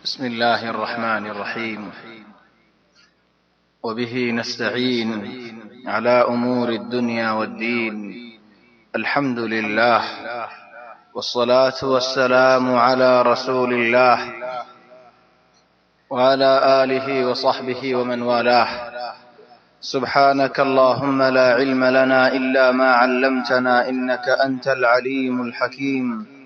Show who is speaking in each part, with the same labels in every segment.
Speaker 1: بسم الله الرحمن الرحيم. وبه نستعين على أمور الدنيا والدين. الحمد لله والصلاة والسلام على رسول الله وعلى آله وصحبه ومن والاه. سبحانك اللهم لا علم لنا إلا ما علمتنا إنك أنت العليم الحكيم.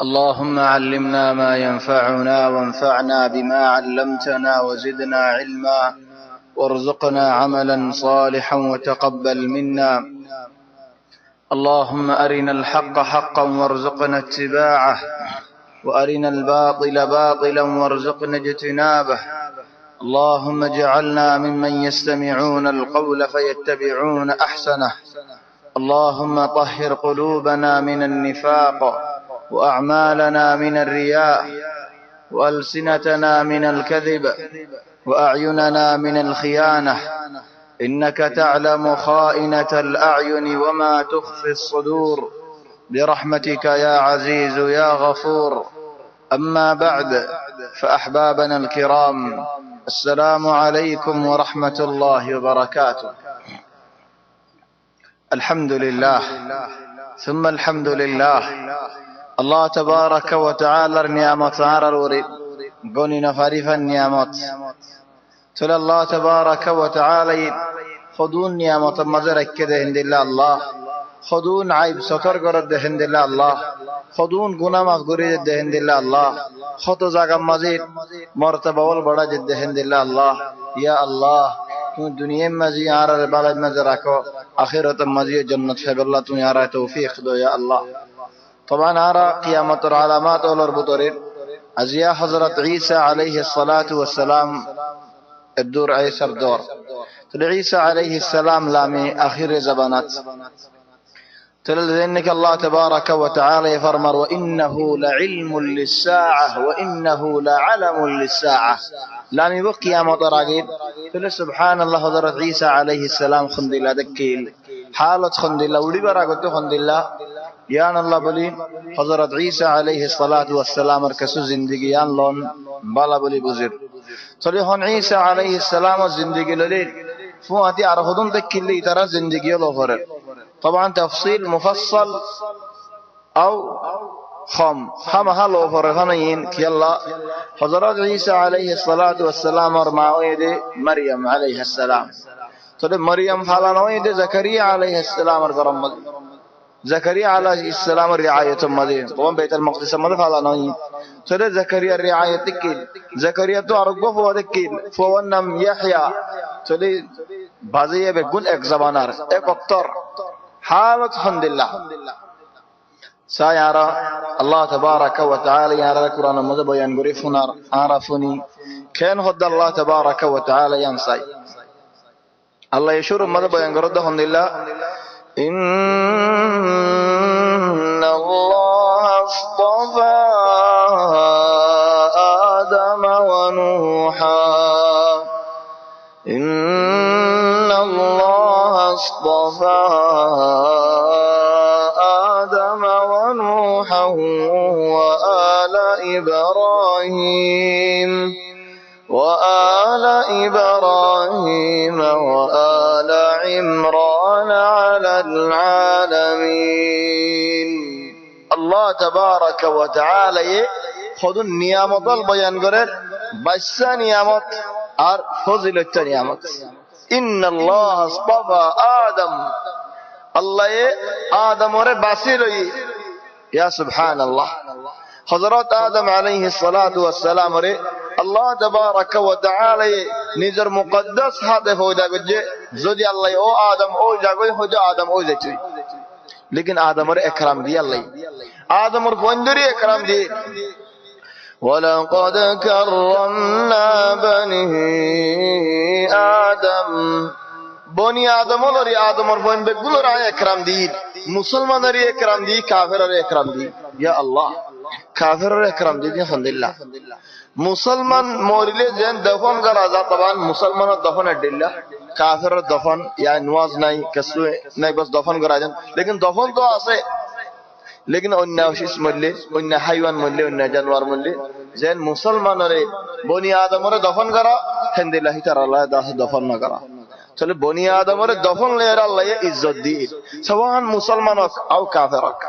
Speaker 1: اللهم علمنا ما ينفعنا وانفعنا بما علمتنا وزدنا علما وارزقنا عملا صالحا وتقبل منا. اللهم أرنا الحق حقا وارزقنا اتباعه وأرنا الباطل باطلا وارزقنا اجتنابه. اللهم اجعلنا ممن يستمعون القول فيتبعون أحسنه. اللهم طهر قلوبنا من النفاق وأعمالنا من الرياء وألسنتنا من الكذب وأعيننا من الخيانة، إنك تعلم خائنة الأعين وما تخفي الصدور، برحمتك يا عزيز يا غفور. أما بعد، فأحبابنا الكرام، السلام عليكم ورحمة الله وبركاته. الحمد لله ثم الحمد لله. الله تبارك وتعالى نعمت عروري قوني نفرف النعمت تل الله تبارك وتعالى خدون نعمت مزرك كده هند الله، خدون عيب ستر قرد هند الله، خدون گناه مغفوري ده هند الله، خطو زاقم مزيد مرتبه والبڑا جد هند الله. يا الله تو دنیا مزي عرر بلد مزركو آخرت مزي جنت شب الله تو يارا توفيق دو يا الله. طبعا آرا قيامة العلامات أولر بطرين أزياء حضرت عيسى عليه الصلاة والسلام الدور عيسى الدور عيسى عليه السلام لامي آخر زبانات تلذنك الله تبارك وتعالى يفرمر وإنه لعلم للساعة وإنه لعلم للساعة لامي بقيامة راقيد تل سبحان الله حضرت عيسى عليه السلام خند الله دكيل حالة خند الله ولي براقت خند الله یان اللہ بلی حضرت عیسیٰ علیہ الصلاة والسلام ارکسو زندگیان لون بالا بلی بزر تلی ہون عیسیٰ علیہ السلام زندگی للی فواتي عرفضون تكلي ترى زندگی لو فرق. طبعا تفصيل مفصل او خم هلو فرقانين كيلا حضرت عيسى عليه الصلاة والسلام ورماويد مريم عليه السلام تلی مريم فالانويد زكريا عليه السلام ورمض زكريا عليه السلام الرعاية مدين طبعا بيت المقدس مدين فالانوين تلی زكريا الرعاية تكيل زكريا تو عرقو فو تكيل فوانم يحيى تلی بازيه بگون ایک زبانار ایک اکتر حالت حمد الله سيارة الله تبارك وتعالى يارى القرآن مذهب ينقري فنار عرفني كان هد الله تبارك وتعالى ينسي الله يشور مذهب ينقرد حمد الله إن الله اصطفى آدم ونوحا إن الله اصطفى آدم ونوحا وآل إبراهيم وآل عمران على العالمين. الله تبارك وتعالى خذ النعمة البيان قرر بس نعمة আর ফজিলত নিয়ামত ইন্নাল্লাহ আসতাফা আদম আল্লাহ আদমরে বাসি লই ইয়া সুবহানাল্লাহ হযরত আদম আলাইহিস সালাতু ওয়াস সালাম রে আল্লাহ তাবারাক ওয়া তাআলা নিজের মুকদ্দাস হাতে হইদা গজে যদি আল্লাহ ও আদম ও জাগই হইদা আদম ও যেতি লেকিন আদমরে ইকরাম দি আল্লাহ আদমর বন্ধুরে ইকরাম দি ولقد كرمنا بني آدم بني آدم ولري آدم ورفون بقولر آية اكرام دي مسلمان ري اكرام دي كافر ري اكرام دي يا الله كافر ري اكرام دي الحمد لله مسلمان موريلي جن دفن غرازا طبعا مسلمان دفن ادله كافر دفن يا نواز নাই কিছু নাই بس دفن غراجن लेकिन دفن তো আছে लेकिन अन्य शिश मरले अन्य हाइवान मरले अन्य जानवर मरले যেন মুসলমানরে বনি আদমরে দফন করা হেন্দিল্লাহি তাআলা আল্লাহ দাস দফন না করা চলে বনি আদমরে দফন লের আল্লাহ ইজ্জত দি সওয়ান মুসলমান হোক আও কাফের হোক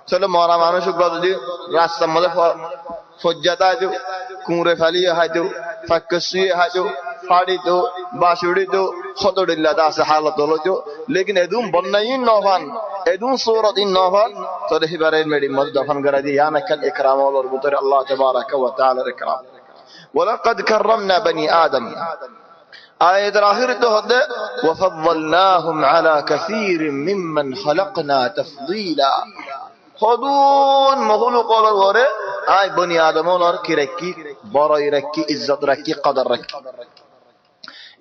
Speaker 1: চলে মরা মানুষ যদি রাস্তার মধ্যে ফজ্জাতা দিও কুঁড়ে ফালিয়ে হাইতো ফাক্কসিয়ে হাইতো ফাড়িতো বাসুড়িতো খতড়িল্লা দাসে হালত হলো লেকিন এদুম বন্যাইন নফান এদুম সূরাতিন নফান চলে হিবারের মেডি মধ্যে দফন করা দি ইয়া নাকাল ইকরাম ওয়াল বুতর আল্লাহ তাবারাক ওয়া তাআলা ইকরাম ওয়ালাকাদ কাররামনা বনি আদম আয়াত আখির তো হদে ওয়াফাদলনাহুম আলা কাসীরিন মিম্মান খলাকনা তাফদীলা খদুন মখলুকর ঘরে আয় বনি আদমর কি রাখি বড় রাখি ইজ্জত রাখি কদর রাখি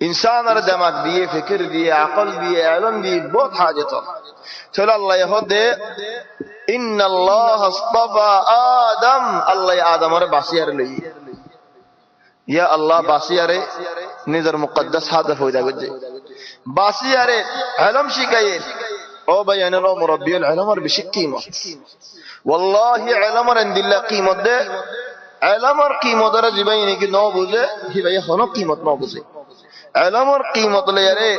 Speaker 1: ইনসানের দিমাগ দিয়ে ফিকির দিয়ে আকল দিয়ে ইলম দিয়ে বহুত হাজত চল আল্লাহ হদে ইন্নাল্লাহ আসতাফা আদম আল্লাহ আদমর বাসিয়ার লই ইয়া আল্লাহ বাসিয়ারে নিজের মুকদ্দাস হাদফ হইদা গজে বাসিয়ারে ইলম শিখায়ে ও বায়ানলো মুরব্বিউল ইলমর বেশি কিমত ওয়াল্লাহি ইলমর ইনদিল্লাহ কিমত দে ইলমর কিমতর জিবাইনি কি ন বুঝে হি ভাই হনো কিমত ন বুঝে ইলমর কিমত লয়ারে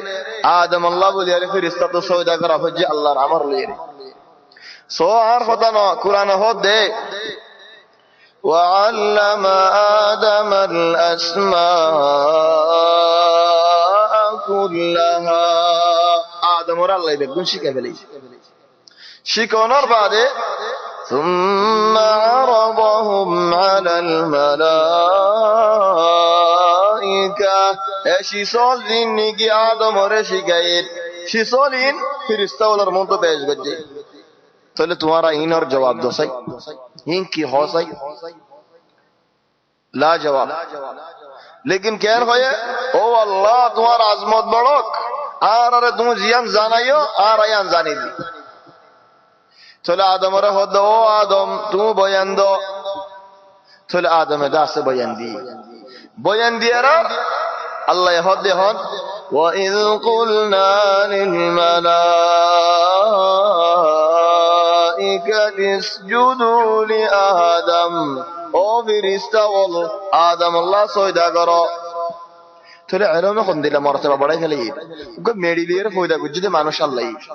Speaker 1: আদম আল্লাহ বলিয়ারে ফেরেশতা তো সওদা করা হচ্ছে আল্লাহর আমর লয়ারে সো আর কথা ন কুরআন হদে وعلم آدم الأسماء كلها آدم اور اللہ بیگون شکا فلی شکونر بعده ثم عرضهم على الملائكة ایشی سال دینی کی آدم اور شکایت شی سالین پھر استولر منتو پیش گجے تو تمہارا این اور جواب دو سی این کی ہو سی لا جواب لیکن کہر ہوئے او اللہ تمہارا عظمت بڑھوک آرہ تم زیان زانائیو آرہ یان زانی دی چلے آدم رہ ہو دو آدم تم بیان دو چلے آدم دا سے بیان دی رہ اللہ یہود دے ہون وَإِذْ قُلْنَا لِلْمَلَائِكَةِ اسْجُدُوا لِآدَمَ او فرشتہ والو آدم اللہ سویدہ کرو تھوڑے علم خون دل مرتبہ بڑھائی پھیلی کہ میری لیر فویدہ کچھ دے مانوش اللہ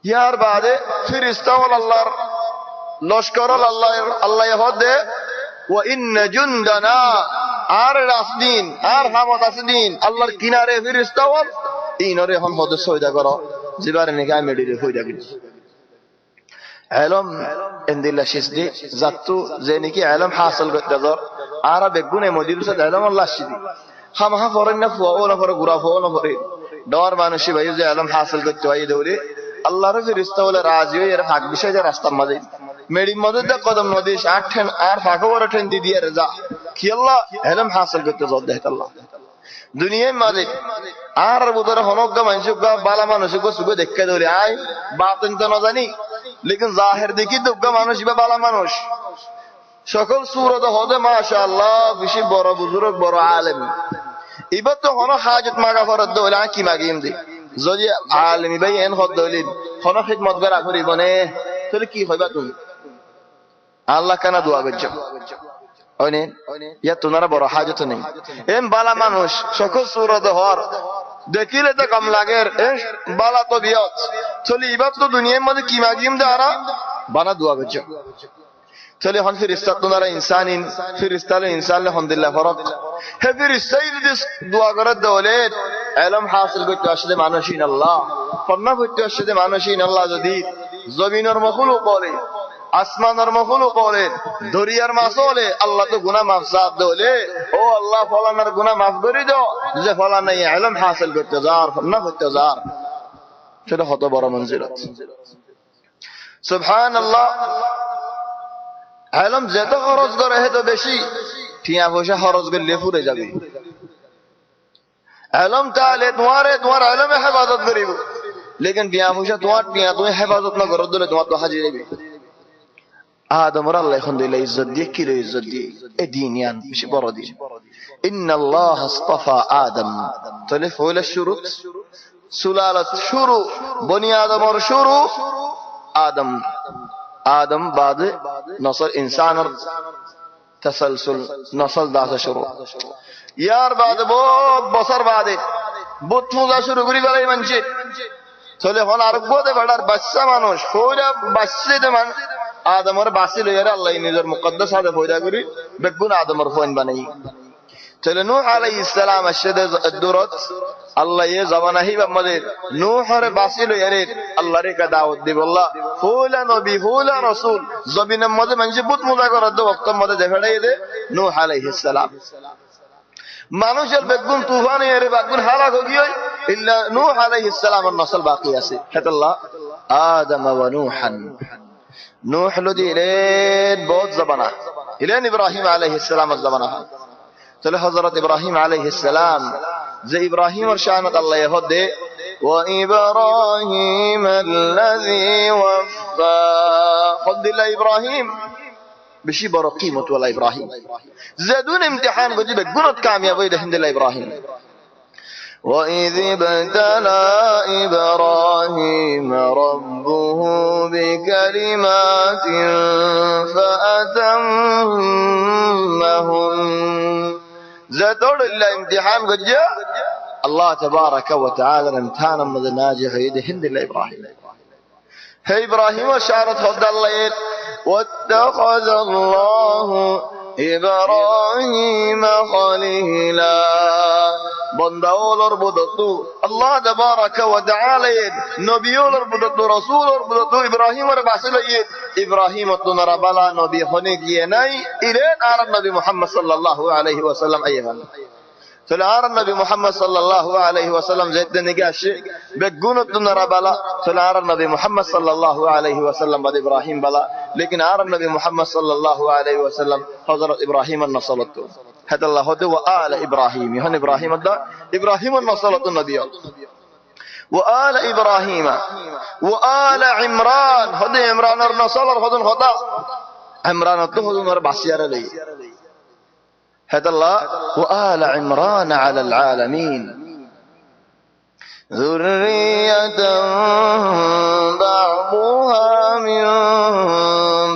Speaker 1: یار بعدے فرشتہ والو اللہ لشکر اللہ یہود دے وَإِنَّ جُنْدَنَا آر راسدین آر حامد اسدین اللہ کنارے فرشتہ والو اینارے ہم خود سویدہ کرو زبار نکاہ میری لیر فویدہ کچھ علم اندل شسدي ذاتو زيني كي علم حاصل بالتذر عرب يكون مدير سد علم الله شدي هم ها فرن نفوا ولا فر غرافه ولا فر دور مانشي باي زي علم حاصل করতে হয় দৌড়ে আল্লাহর ফেরেশতা বলে রাজি হয়ে এর ফাঁক বিষয় যে রাস্তার মাঝে মেডি মধ্যে দে কদম নদী আঠেন আর ফাঁক ওরে ঠেন দি দিয়ে রাজা কি আল্লাহ علم حاصل করতে জোর দেয় আল্লাহ দুনিয়ার মাঝে আর বুদরে হনগা মানুষগা বালা মানুষগো সুগো দেখে ধরে আই বাতিন তো না জানি लेकिन जाहिर देखी दुग्गा मानुष बे बाला मानुष সকল সূরত হদে মাশাআল্লাহ বেশি বড় বুজুর্গ বড় আলেম ইবাদ তো হনো হাজত মাগা ফরদ দোলা কি মাগিম দি যদি আলেমি ভাই এন হদ দলিল হনো খিদমত করা করিবনে তাহলে কি হইবা তুমি আল্লাহ কানা দোয়া করছো ওনে ইয়া তোমার বড় হাজত নেই এম বালা মানুষ সকল সূরত হর দেখিলে তো কম লাগে বালা তো বিয়ত চলি ইবাদ তো দুনিয়ার মধ্যে কি মাগিম দাঁড়া বানা দোয়া করছো চলি হন ফিরিস্তা তোমারা ইনসানিন ফিরিস্তালে ইনসান আলহামদুলিল্লাহ ফরক হে ফিরিস্তাই যদি দোয়া করে দলে ইলম হাসিল করতে আসলে মানুষিন আল্লাহ ফন্না করতে আসলে মানুষিন আল্লাহ যদি জমিনের মখলুক বলে আসমানের মখলুক বলে দরিয়ার মাছ বলে আল্লাহ তো গুনাহ মাফ সাদ দলে ও আল্লাহ ফলানার গুনাহ মাফ করে দাও যে ফলানা ইলম হাসিল করতে যার ফন্না করতে যার সেটা কত বড় মঞ্জিলত সুবহানাল্লাহ ইলম যত খরচ করে হে তো বেশি টিয়া পয়সা খরচ করলে ফুরে যাবে ইলম তাহলে তোমার ইলমে হেফাজত করিব लेकिन টিয়া পয়সা তোমার টিয়া তুমি হেফাজত না করো দিলে তোমার তো হাজির হবে আদম আর আল্লাহ এখন দিলে ইজ্জত দিয়ে কি ইজ্জত দিয়ে এ দিনিয়ান বেশি বড় দিন ইন্নাল্লাহ আসতাফা আদম তাহলে ফয়লা শুরুত সুলালাত শুরু বনি আদমর শুরু আদম बाद नसर इंसान और تسلسل نسل داسه شروع ইয়ার বাদে বহুত বছর বাদে বুত পূজা শুরু করি বেলাই মানছে চলে হল আর গোদে বেড়ার বাচ্চা মানুষ ফৌরা বাচ্চে দে মান আদমর বাসি লইয়ারে আল্লাহ নিজের মুকদ্দাস হাতে ফয়দা করি বেগুন আদমর ফোন বানাই চলে নূহ আলাইহিস সালাম আশহাদু দুরত আল্লাহ এ জামানাহি আমাদের নূহর বাসি লইয়ারে আল্লাহর কা দাওয়াত দিব আল্লাহ ফুলা নবী ফুলা রাসূল জমিনের মধ্যে মানুষ বুত পূজা করার দে ওয়াক্তের মধ্যে দেখাই দে নূহ আলাইহিস সালাম মানুষের বেগুন তুফানে এর বেগুন হালাক হয়ে গিয়ে ইল্লা নূহ আলাইহিস সালামের নসল বাকি আছে হেতাল্লাহ আদম ওয়া নূহান নূহ লদি ইলেন বহুত জামানা ইলেন ইব্রাহিম আলাইহিস সালামের জামানা তাহলে হযরত ইব্রাহিম আলাইহিস সালাম যে ইব্রাহিমের শানত আল্লাহ হদে ওয়া ইব্রাহিম আল্লাযী ওয়াফা হদিল্লাহ ইব্রাহিম বেশি বড় কিমত ওয়ালা ইব্রাহিম জাদুন ইমতিহান গজিবে গুণত কামিয়াব হই দেখিন্দিল্লাহ ইব্রাহিম وَإِذِ ابْتَلَى إِبْرَاهِيمَ رَبُّهُ بِكَلِمَاتٍ فَأَتَمَّهُنَّ زادور الله امتحان گجا الله تبارك وتعالى امتحان مد ناجح يدهند الله ابراهيم هي ابراهيم وشارت خد الله واتخذ الله ابراهيم خليلا বন্দাওলর বুদতু আল্লাহ তাবারাকা ওয়া তাআলা নবিয়লর বুদতু রাসূলর বুদতু ইব্রাহিমের বাসিলাই ইব্রাহিম তুনারা বালা নবী হনে গিয়ে নাই ইরেন আর নবী মুহাম্মদ সাল্লাল্লাহু আলাইহি ওয়াসাল্লাম আইয়ান তাহলে আর নবী মুহাম্মদ সাল্লাল্লাহু আলাইহি ওয়াসাল্লাম যেদিন নিকে আসে বেগুন তুনারা বালা তাহলে আর নবী মুহাম্মদ সাল্লাল্লাহু আলাইহি ওয়াসাল্লাম বাদ ইব্রাহিম বালা লেকিন আর নবী মুহাম্মদ সাল্লাল্লাহু আলাইহি ওয়াসাল্লাম হযরত ইব্রাহিম النصلت هذا الله هو وآل إبراهيم هن إبراهيم ده إبراهيم النصلت النبي وآل إبراهيم وآل عمران هذا عمران النصلر هذا خدا عمران ده هذا نور بعسيار لي هذا الله وآل عمران على العالمين ذرية بعضها من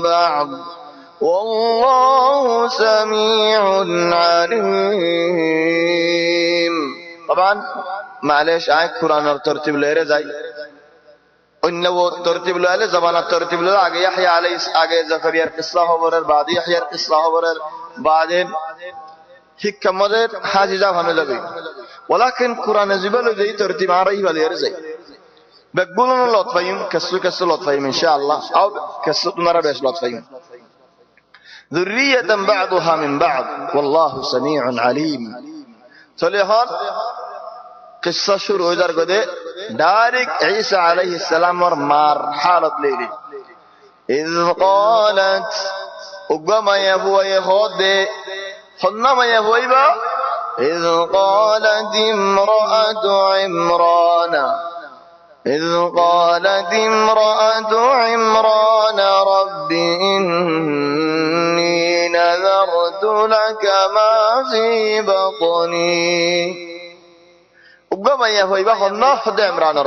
Speaker 1: بعض والله سميع عليم طبعا معلش آية قرآن الترتيب ليرة زي إنه ترتيب له زمان الترتيب له آگے يحيى عليه آگے زكريا القصة خبرر بعد يحيى القصة خبرر بعدين حكمة حاجزة هنو لگي ولكن قرآن زبل زي ترتيب عربي وليرة زي بقولون لطفين كسو لطفين إن شاء الله أو كسو نرى بيش لطفين ذرية بعضها من بعض والله سميع عليم صليحان قصة شروع در قده دارك عيسى عليه السلام مرحلة ليلي إذ قالت أقوما يهوى يخود خنما يهوى با إذ قالت امرأة عمران رب إني نذرت لك ما في بطني أقوما يهوى با خنما خد عمران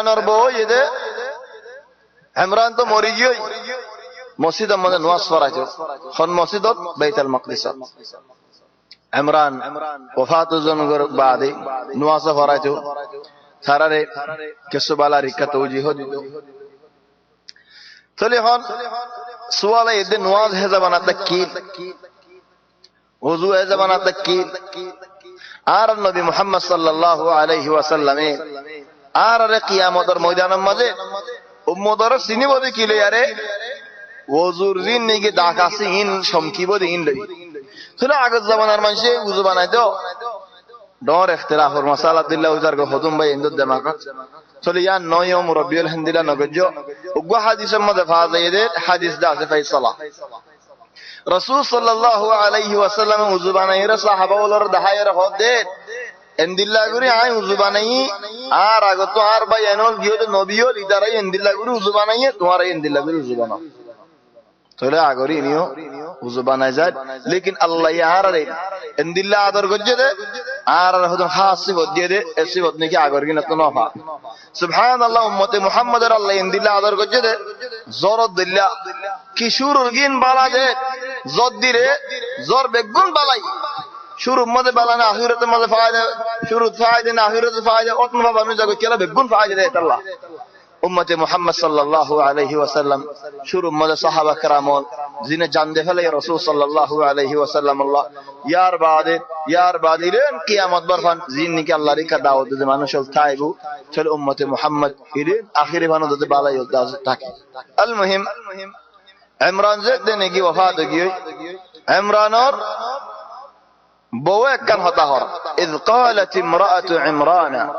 Speaker 1: ربو يده عمران تو موری گئی مسجد مدن نواز فرایتو خن مسجد بیت المقدس عمران وفات زنگر بعدی نواز فرایتو تھارے کسو بالا ریکا توجیہ دیدو تلی خان سوال ہے دن نواز ہے زبانہ تکیل وضو ہے زبانہ تکیل آر نبی محمد صلی اللہ علیہ وسلم آر قیامت اور میدان مزے উম্মতর সিনি বদে কিলে আরে ওজুর জিন নিগে দাকাসি ইন সমকি বদে ইন লই তুলা আগত জামানার মানুষে উজু বানাইতো ডর ইখতিলাফর মাসালা দিল্লাহ উজার গো হদুম ভাই ইন্দুদ দেমাকাত চলে ইয়া নয়ম রবিউল হামদিলা নগজো উগো হাদিসের মধ্যে ফাজাইদে হাদিস দাসে ফাইসালা রাসূল সাল্লাল্লাহু আলাইহি ওয়াসাল্লাম উজু বানাইরা সাহাবা ওলর দাহায়ের হদে এন্দিল্লা গুরি আই উজু বানাই আর আগত আর ভাই এনল গিয়ে তো নবীও লিদারাই এন্দিল্লা গুরি উজু বানাই তোমার এন্দিল্লা গুরি উজু বানাও তোলে আগরি নিও উজু বানাই যায় লেকিন আল্লাহ ইয়ার রে এন্দিল্লা আদর গজে দে আর হদন খাস সিফত দিয়ে দে এই সিফত নাকি আগর কিনা তো নফা সুবহানাল্লাহ উম্মতে মুহাম্মাদের আল্লাহ ইনদিল্লা আদর করছে দে জরদ দিল্লা কিশোর গিন বালা দে জদ দিরে জর বেগুন বালাই শুরু মধ্যে বালানা আখিরাতের মধ্যে ফায়দা শুরু ফায়দা না আখিরাতে ফায়দা অতন বাবা নু জাগো কেলা বেগুন ফায়দা দেয় আল্লাহ উম্মতে মুহাম্মদ সাল্লাল্লাহু আলাইহি ওয়াসাল্লাম শুরু মধ্যে সাহাবা کرامون জিনে জান দে ফেলে রাসূল সাল্লাল্লাহু আলাইহি ওয়াসাল্লাম আল্লাহ ইয়ার বাদিরেন কিয়ামত বরফান জিন নিকে আল্লাহর কা দাওয়াত দে মানুষ তাইবু চল উম্মতে মুহাম্মদ ইরে আখিরে বানো দে বালাই দাওয়াত থাকে আল মুহিম ইমরান জেদ ने की वफात हो गई इमरान और بوك كان هطهر إذ قالت امرأة عمران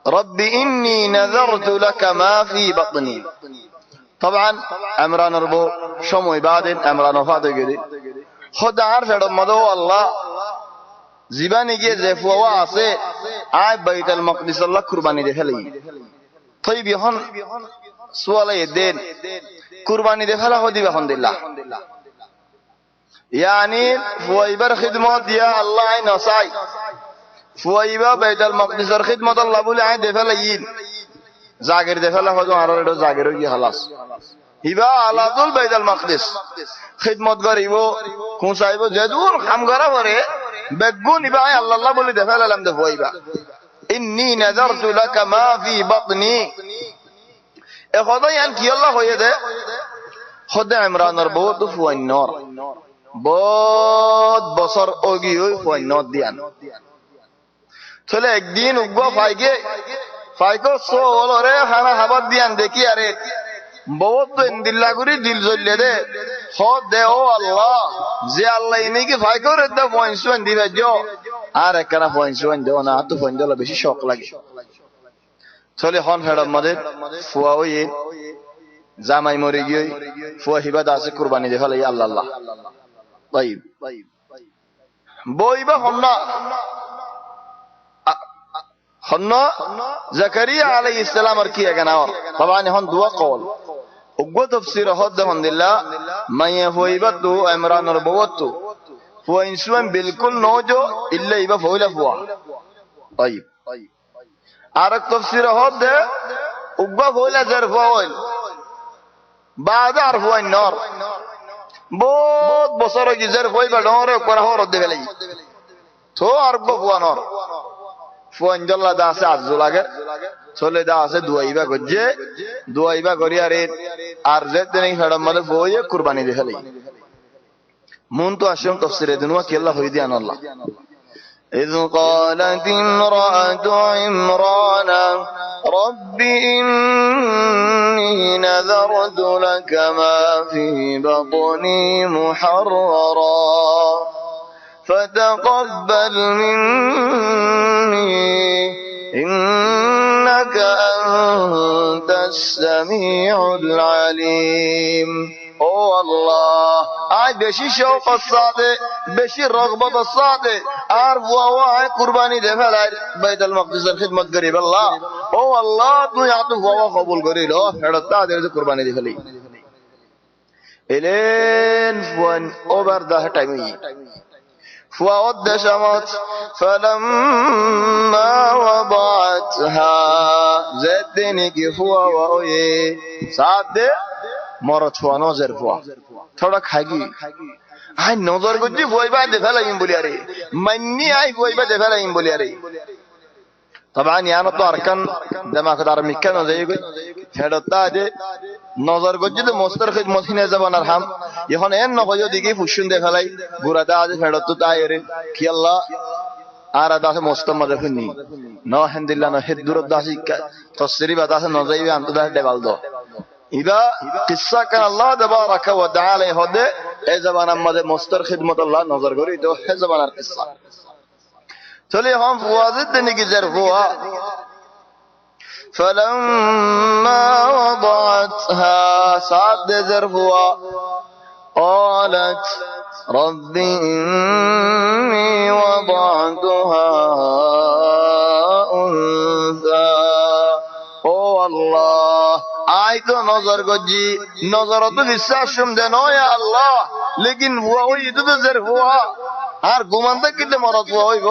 Speaker 1: رب إني نذرت لك ما في بطني طبعا عمران ربو شمو بعدين عمران وفاته كده خد عارف مدو الله زباني جي زفوا واسه عيب بيت المقدس الله قرباني ده لي طيب يهون سؤال يدين قرباني ده فلا خدي بحمد الله يعني فويبر خدمات يا الله نصاي فويبا بيت المقدس خدمات الله بولي عين دفلين زاغر دفلا هو عرر زاغر کی خلاص হিবা على طول بيت المقدس خدمت করিবো খুঁসাইবো যেদুর কাম করা পরে বেগুন হিবা আল্লাহ আল্লাহ বলি দফলা লাম দফাইবা ইন্নী নাযারতু লাকা মা ফি বাতনি এ খোদা ইয়ান কি আল্লাহ হয়ে দে খোদা ইমরানের বহুত ফুয়ান নর বহুত বছর ওগি হই ফুয়ান দিয়ান চলে একদিন উগো ফাইকো সো ওলরে খানা খাবার দিয়ান দেখি আরে বহুত তো ইন্দিল্লা করি দিল জ্বললে দে হদ দে ও আল্লাহ যে আল্লাহ ইনি কি ফাইকো রে দে পয়সন দিবে যো আর একখানা পয়সন দেও না তো পয়সন দিলে বেশি শক লাগে চলে হন ফেড়ার মধ্যে ফুয়া ওই জামাই মরে গিয়ে ফুয়া হিবাদ আছে কুরবানি দে ফেলে আল্লাহ আল্লাহ طيب বইবা হন্না জাকারিয়া আলাইহিস সালাম আর কি এখানে আর طبعا হন দুয়া কল উগ্গ তাফসীর হদ আলহামদুলিল্লাহ মায়ে হইবা তো ইমরানের বওত ফুয়া ইনসুয়ান বিলকুল নজো ইল্লা ইবা ফুলা ফুয়া طيب আর এক তাফসীর হদ উগ্গ ফুলা জারফা হইল بعد عرفوا النار বহুত বছর গিজার হইবা ডরে করা হর দে ফেলাই তো আর ফুয়া নর ফুয়ান জল্লা দা আছে আজু লাগে চলে দা আছে দুয়াইবা করি আর যেতে নেই ফেড়ার মধ্যে বইয়ে কুরবানি দে ফেলাই মন তো আসম তাফসীরে দুনিয়া কি আল্লাহ হই দিয়ান আল্লাহ إذ قالت امرأة عمران رب إني نذرت لك ما في بطني محررا فتقبل مني إنك أنت السميع العليم ও আল্লাহ আজ বেশি শৌক সাথে বেশি রগবত সাথে আর ওয়া কুরবানি দে ফেলাই বাইতুল মাকদিসের খিদমত করি আল্লাহ ও আল্লাহ তুই আতো ওয়া কবুল করিল ফেরতা দে কুরবানি দে ফেলি এলেন ফুয়ান ওভার দা টাইম فوض شمت فلما وضعتها زدني كفوا وأوي سعد مرت فوا نظر فوا थोड़ा खागी हाय नजर गुज्जी फुआइबा दे फेलाइम बोली अरे मन्नी आई फुआइबा दे फेलाइम बोली अरे طبعا यानो तो अरकान दमाकदार मिक्का न जाएगी फेडता दे नजर गुज्जी दे मोस्तर खिदमत हिने जबानार हम यहन एन न कयो दिगी फुशुन दे फेलाई बुरादा आज फेडत तायरे कि अल्लाह आरा दासे मोस्तम मदे फुन्नी न अलहमदुलिल्लाह न हिदुर दासी तफसीरी बात से न जाइबे अंत दा देवाल दो इबा किस्सा कर अल्लाह तबारक व तआला होदे ए जबान मदे मोस्तर खिदमत अल्लाह नजर करी तो है जबानार किस्सा चलिए हम वाजिद ने की जरफुआ فلما وضعتها صاد زرفوا قالت رب إني وضعتها أنثى او الله আই তো নজর গজি নজর তো বিশ্বাস শুম দেন ও আল্লাহ लेकिन हुआ ওই তো জরফুয়া আর ঘুমানতে কিলে মরত হইব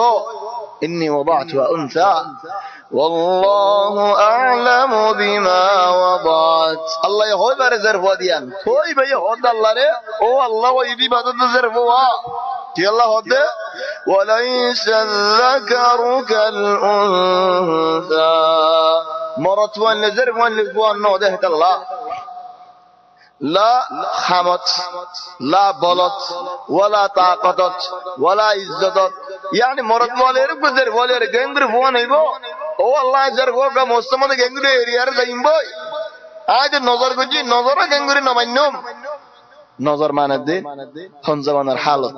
Speaker 1: ইন্নী ওয়াদাতুহা উনসা ওয়াল্লাহু আ'লামু বিমা ওয়াদাত। আল্লাহ হইবারে জরফা দিয়ান কই ভাই হদ আল্লাহ রে ও আল্লাহ ওই ইবাদত জরফা কি আল্লাহ হদে ওয়ালাইসা যাকারু কাল উনসা মরত ওয়ান জরফা ওয়ান নো দেহত আল্লাহ لا حمت لا بلط ولا طاقت ولا عزت يعني مرد والر گزر والر گنگر فون ایبو او اللہ جر کو کا مستمد گنگر ایریار زایمبو আজ নজর গজি নজর গঙ্গুরি নমান্যম নজর মানাদে হন জামানার হালত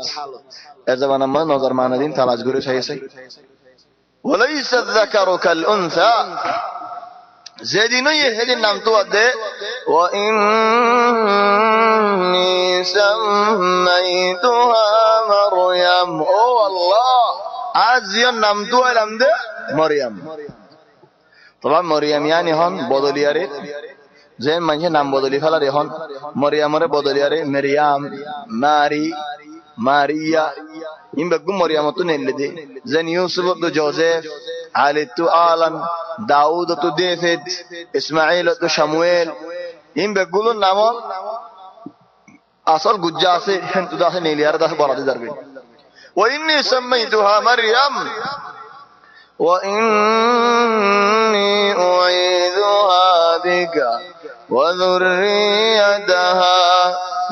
Speaker 1: এ জামানা মা নজর মানাদিন তালাশ করে চাইছে ওয়ালাইসা যাকারু কাল উনসা যেদিনই হেদিন নাম তো আদে ওয়া ইন্নী সামাইতুহা মারয়াম ও আল্লাহ আজ ইয়ার নাম তো আলাম দে মারয়াম তবা মারয়াম yani হন বদলিয়ারে যে মানে নাম বদলি ফেলারে হন মারয়ামরে বদলিয়ারে মারয়াম মারি মারিয়া ইমবাগু মারয়াম তো নেলে দে যেন ইউসুফ তো জোসেফ আলী তো আলান দাউদ তো ডেভিড ইসমাইল তো শামুয়েল ইমবাগুলোর নাম আসল গুজ্জা আছে কিন্তু দাসে নেলিয়ার দাসে বলাতে যাবে ওয়া ইন্নী সামাইতুহা মারয়াম ওয়া ইন্নী উঈযুহা বিকা ওয়া যুররিয়াতাহা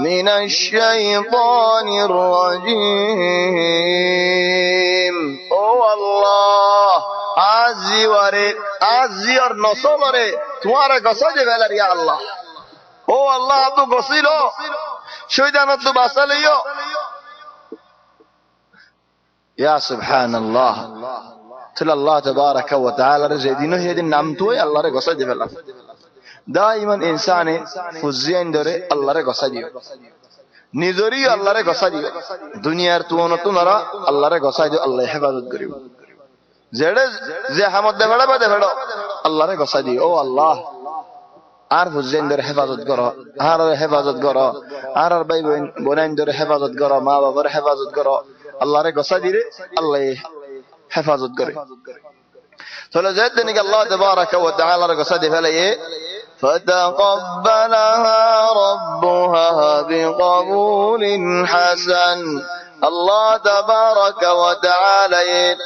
Speaker 1: মিনাশ শাইতানির রাজীম ও আল্লাহ আজিওয়ারে আজির নসলরে তোমারে গসাজে বেলার ইয়া আল্লাহ ও আল্লাহ তো গসিলো শয়তান তো বাসালিও ইয়া সুবহানাল্লাহ তাআলা আল্লাহ তাবারাকা ওয়া তাআলা যেদিন হেদিন নাম তুই আল্লাহরে গসাজে বেলা দাইমান ইনসানে ফুজিয়ান ধরে আল্লাহরে গসাজিও নিজরি আল্লাহরে গসাজিও দুনিয়ার তুনো তুনরা আল্লাহরে গসাজিও আল্লাহ হেফাজত করিব যেড়ে যে হামদ দেফড়া বা দেফড়ো আল্লাহরে গসাজিও ও আল্লাহ আর ফুজিয়ান ধরে হেফাজত করো আর হেফাজত করো আর ভাই বোনাইন ধরে হেফাজত করো মা বাবার হেফাজত করো আল্লাহরে গসাজিরে আল্লাহ হেফাজত করে তাহলে যেদিন আল্লাহ তাবারাকা ওয়া তাআলার গসাজি ফেলে فتقبلها ربها بقبول حسن الله تبارك وتعالى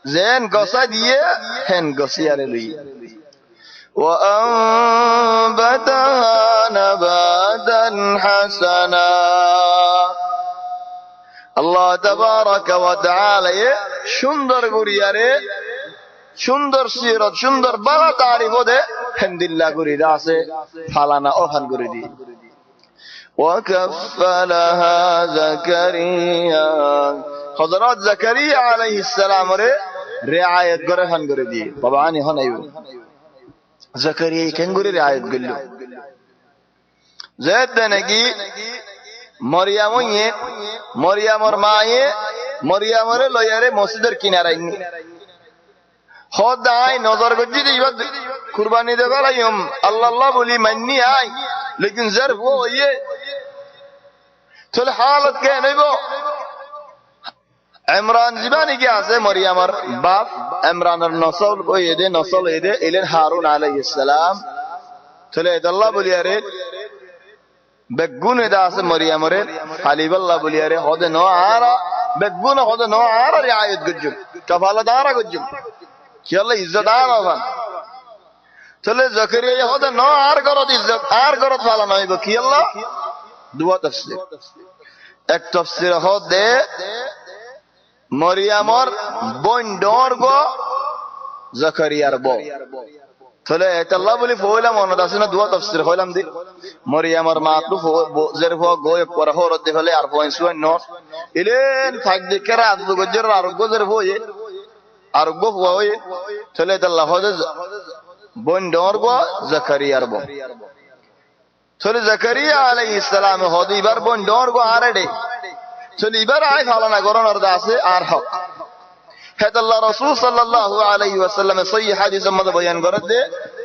Speaker 1: زين قصديه هن قصيار لي وأنبتها نباتا حسنا الله تبارك وتعالى সুন্দর গুরিয়ারে সুন্দর সিরত সুন্দর বালা তারিফ দে হামদুলিল্লাহ গুরি আছে ফালানা ওখান গুরি দি ওয়াকাফলাহা যাকারিয়া হযরত যাকারিয়া আলাইহিস সালাম রে রিআয়াত করে খান গুরি দি বাবা আনি হনাইও যাকারিয়া কেন গুরি রিআয়াত গল্ল যেতে নাকি মরিয়ামর মায়ে মরিয়ামরে লয়ারে মসজিদের কিনারায় খোদাই নজর গজি দিবা কুরবানি দেবা লাইম আল্লাহ আল্লাহ বলি মাননি আই লেকিন জরফ ওয়ে তলে হালত কে নেবো ইমরান জীবানি কি আছে মরিয়ামর বাপ ইমরানের নসল ওয়েদে নসল এদে ইলেন হারুন আলাইহিস সালাম তলে আল্লাহ বলি আরে বেগুন এদা আছে মরিয়ামরে হালিবাল্লাহ বলি আরে হদে নো আরা বেগুন হদে নো আরা রিআয়াত গজুম কাফালাদার গজুম কি আল্লাহ ইজ্জতদার হবেন তাহলে জাকারিয়া হদে ন আর করত ইজ্জত আর করত ভালো নইব কি আল্লাহ দুয়া তাফসীর এক তাফসীর হদে মরিয়ামর বোন ডরগো জাকারিয়ার বউ তাহলে এটা আল্লাহ বলি ফওলা মনে আছে না দুয়া তাফসীর হইলাম দি মরিয়ামর মা তো জেরফ গোয় পর হরত দি ফলে আর পয়েন্ট সুন নো ইলেন ফাক দিকরা আদু গজর আর গজর হয়ে আর গো হয়ে তাহলে এটা আল্লাহ হদে বোন ডরগো জাকারিয়ার বউ তাহলে জাকারিয়া আলাইহিস সালাম হদে ইবার বোন ডরগো আরেডে তাহলে ইবার আই ফালানা গরনর দাসে আর হক هذا الله رسول صلى الله عليه وسلم صحيح حديث مد بيان کرتے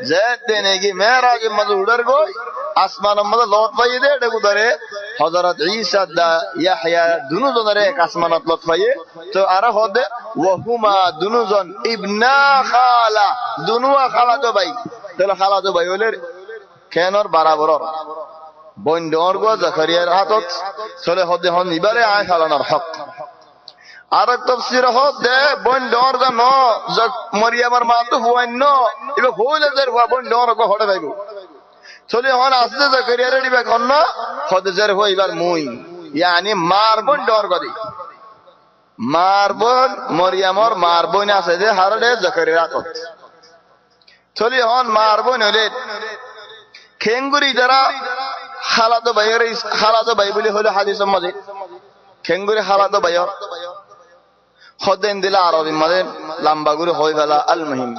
Speaker 1: جے دینے کی معراج مد اڑر گئی آسمان مد لوٹ پئی دے ڈگو درے হযরত ঈসা দা ইয়াহইয়া দুনুজনের এক আসমানত লতফায়ে তো আর হদে ওয়াহুমা দুনুজন ইবনা খালা দুনুয়া খালাতো ভাই তাহলে খালাতো ভাই হলে কেনর বরাবর বন্ধর গো জাকারিয়ার হাতত চলে হদে হন ইবারে আয় খালানোর হক আর তাফসীর হদে বন্ধর গো ন মরিয়মের মা তো হুয়াইন ইবে হইলে দের বন্ধর গো হড়ে ভাইব চলে হন আসতে জাকারিয়ার দিবে কোন হদে জের হইবার মুই ইয়ানি মারবন ডর গদি মারবন মরিয়মর মারবন আছে যে হারলে জাকারিয়ার হাতত চলে হন মারবন হলে খেঙ্গুরি যারা খালাতো ভাই বলে হলো হাদিসের মধ্যে খেঙ্গুরি খালাতো ভাই হদেন দিলা আরবি মধ্যে লম্বা করে হই ফেলা আল মুহিম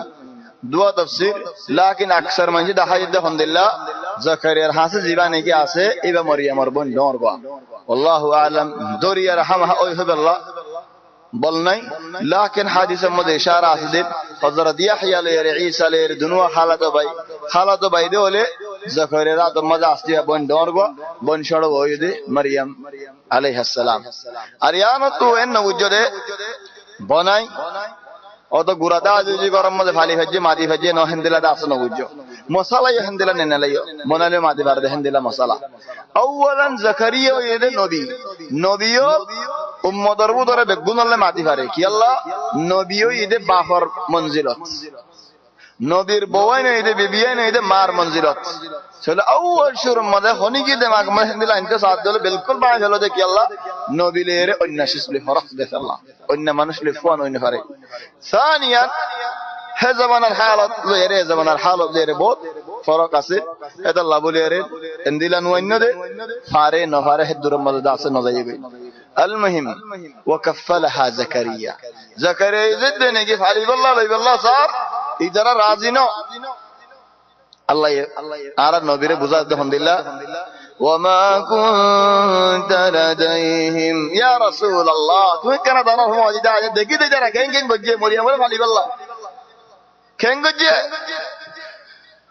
Speaker 1: দুয়া তাফসীর লাকিন আকসার মানে দেখা যায় আলহামদুলিল্লাহ জাকারিয়ার হাসে জীবানে কি আছে এবা মরিয়মের বোন ডরবা আল্লাহু আলাম দরিয়া রাহমাহা ওই আল্লাহ বল নাই লাকিন হাদিসের মধ্যে ইশারা আছে যে হযরত ইয়াহইয়া আলাইহিস ঈসা আলাইহিস দুনুয়া খালাতো ভাই দে হলে জাকারিয়ার আদ মজা আসছে বোন ডরবা বোন ছড় হই দে মরিয়ম আলাইহিস সালাম আর ইয়ানো তো এন উজ্জদে বনাই অত গুরাদা আজি গরম মধ্যে ফালি ভাজি মাদি ভাজি ন হেন্দিলা দাস ন বুঝছো মশলা হেন্দিলা নেনে লাইও বনালে মাদি বার দে হেন্দিলা মশলা আউয়ালান জাকারিয়া ইদে নবিও উম্মতর বুদরে বেগুনলে মাদি পারে কি আল্লাহ নবিও ইদে বাফর মঞ্জিলত নবীর বউই না ইদে বিবিয়াই না ইদে মার মঞ্জিলত চলে আউয়াল শুরুর মধ্যে হনি কি দিমাগ মে হেন্দিলা ইনতে সাথ দলে বিলকুল বাই হলো যে কি আল্লাহ নবিলেরে অন্যাসিসলি ফরক দে আল্লাহ অন্য মানুষ লিফওয়ান অন্য পারে ثانيا হে জামানার হালত লয়েরে জামানার হালত লয়েরে বহুত ফরক আছে এটা আল্লাহ বলেরে এন্দিলান ওয়ান্য দে ফারে ন ফারে হেদুর মধ্যে দাসে ন যাইবে المهم وكفلها زكريا زد نگی فالی والله لی والله صار ইদারা রাজি ন আল্লাহ আর নবীরে বুঝাতে আলহামদুলিল্লাহ وما كنت لديهم يا رسول الله তুই কেন দানা হমজি দা দেখি দে যারা কেন বজে মরিয়া বলে ফালি আল্লাহ কেন গজে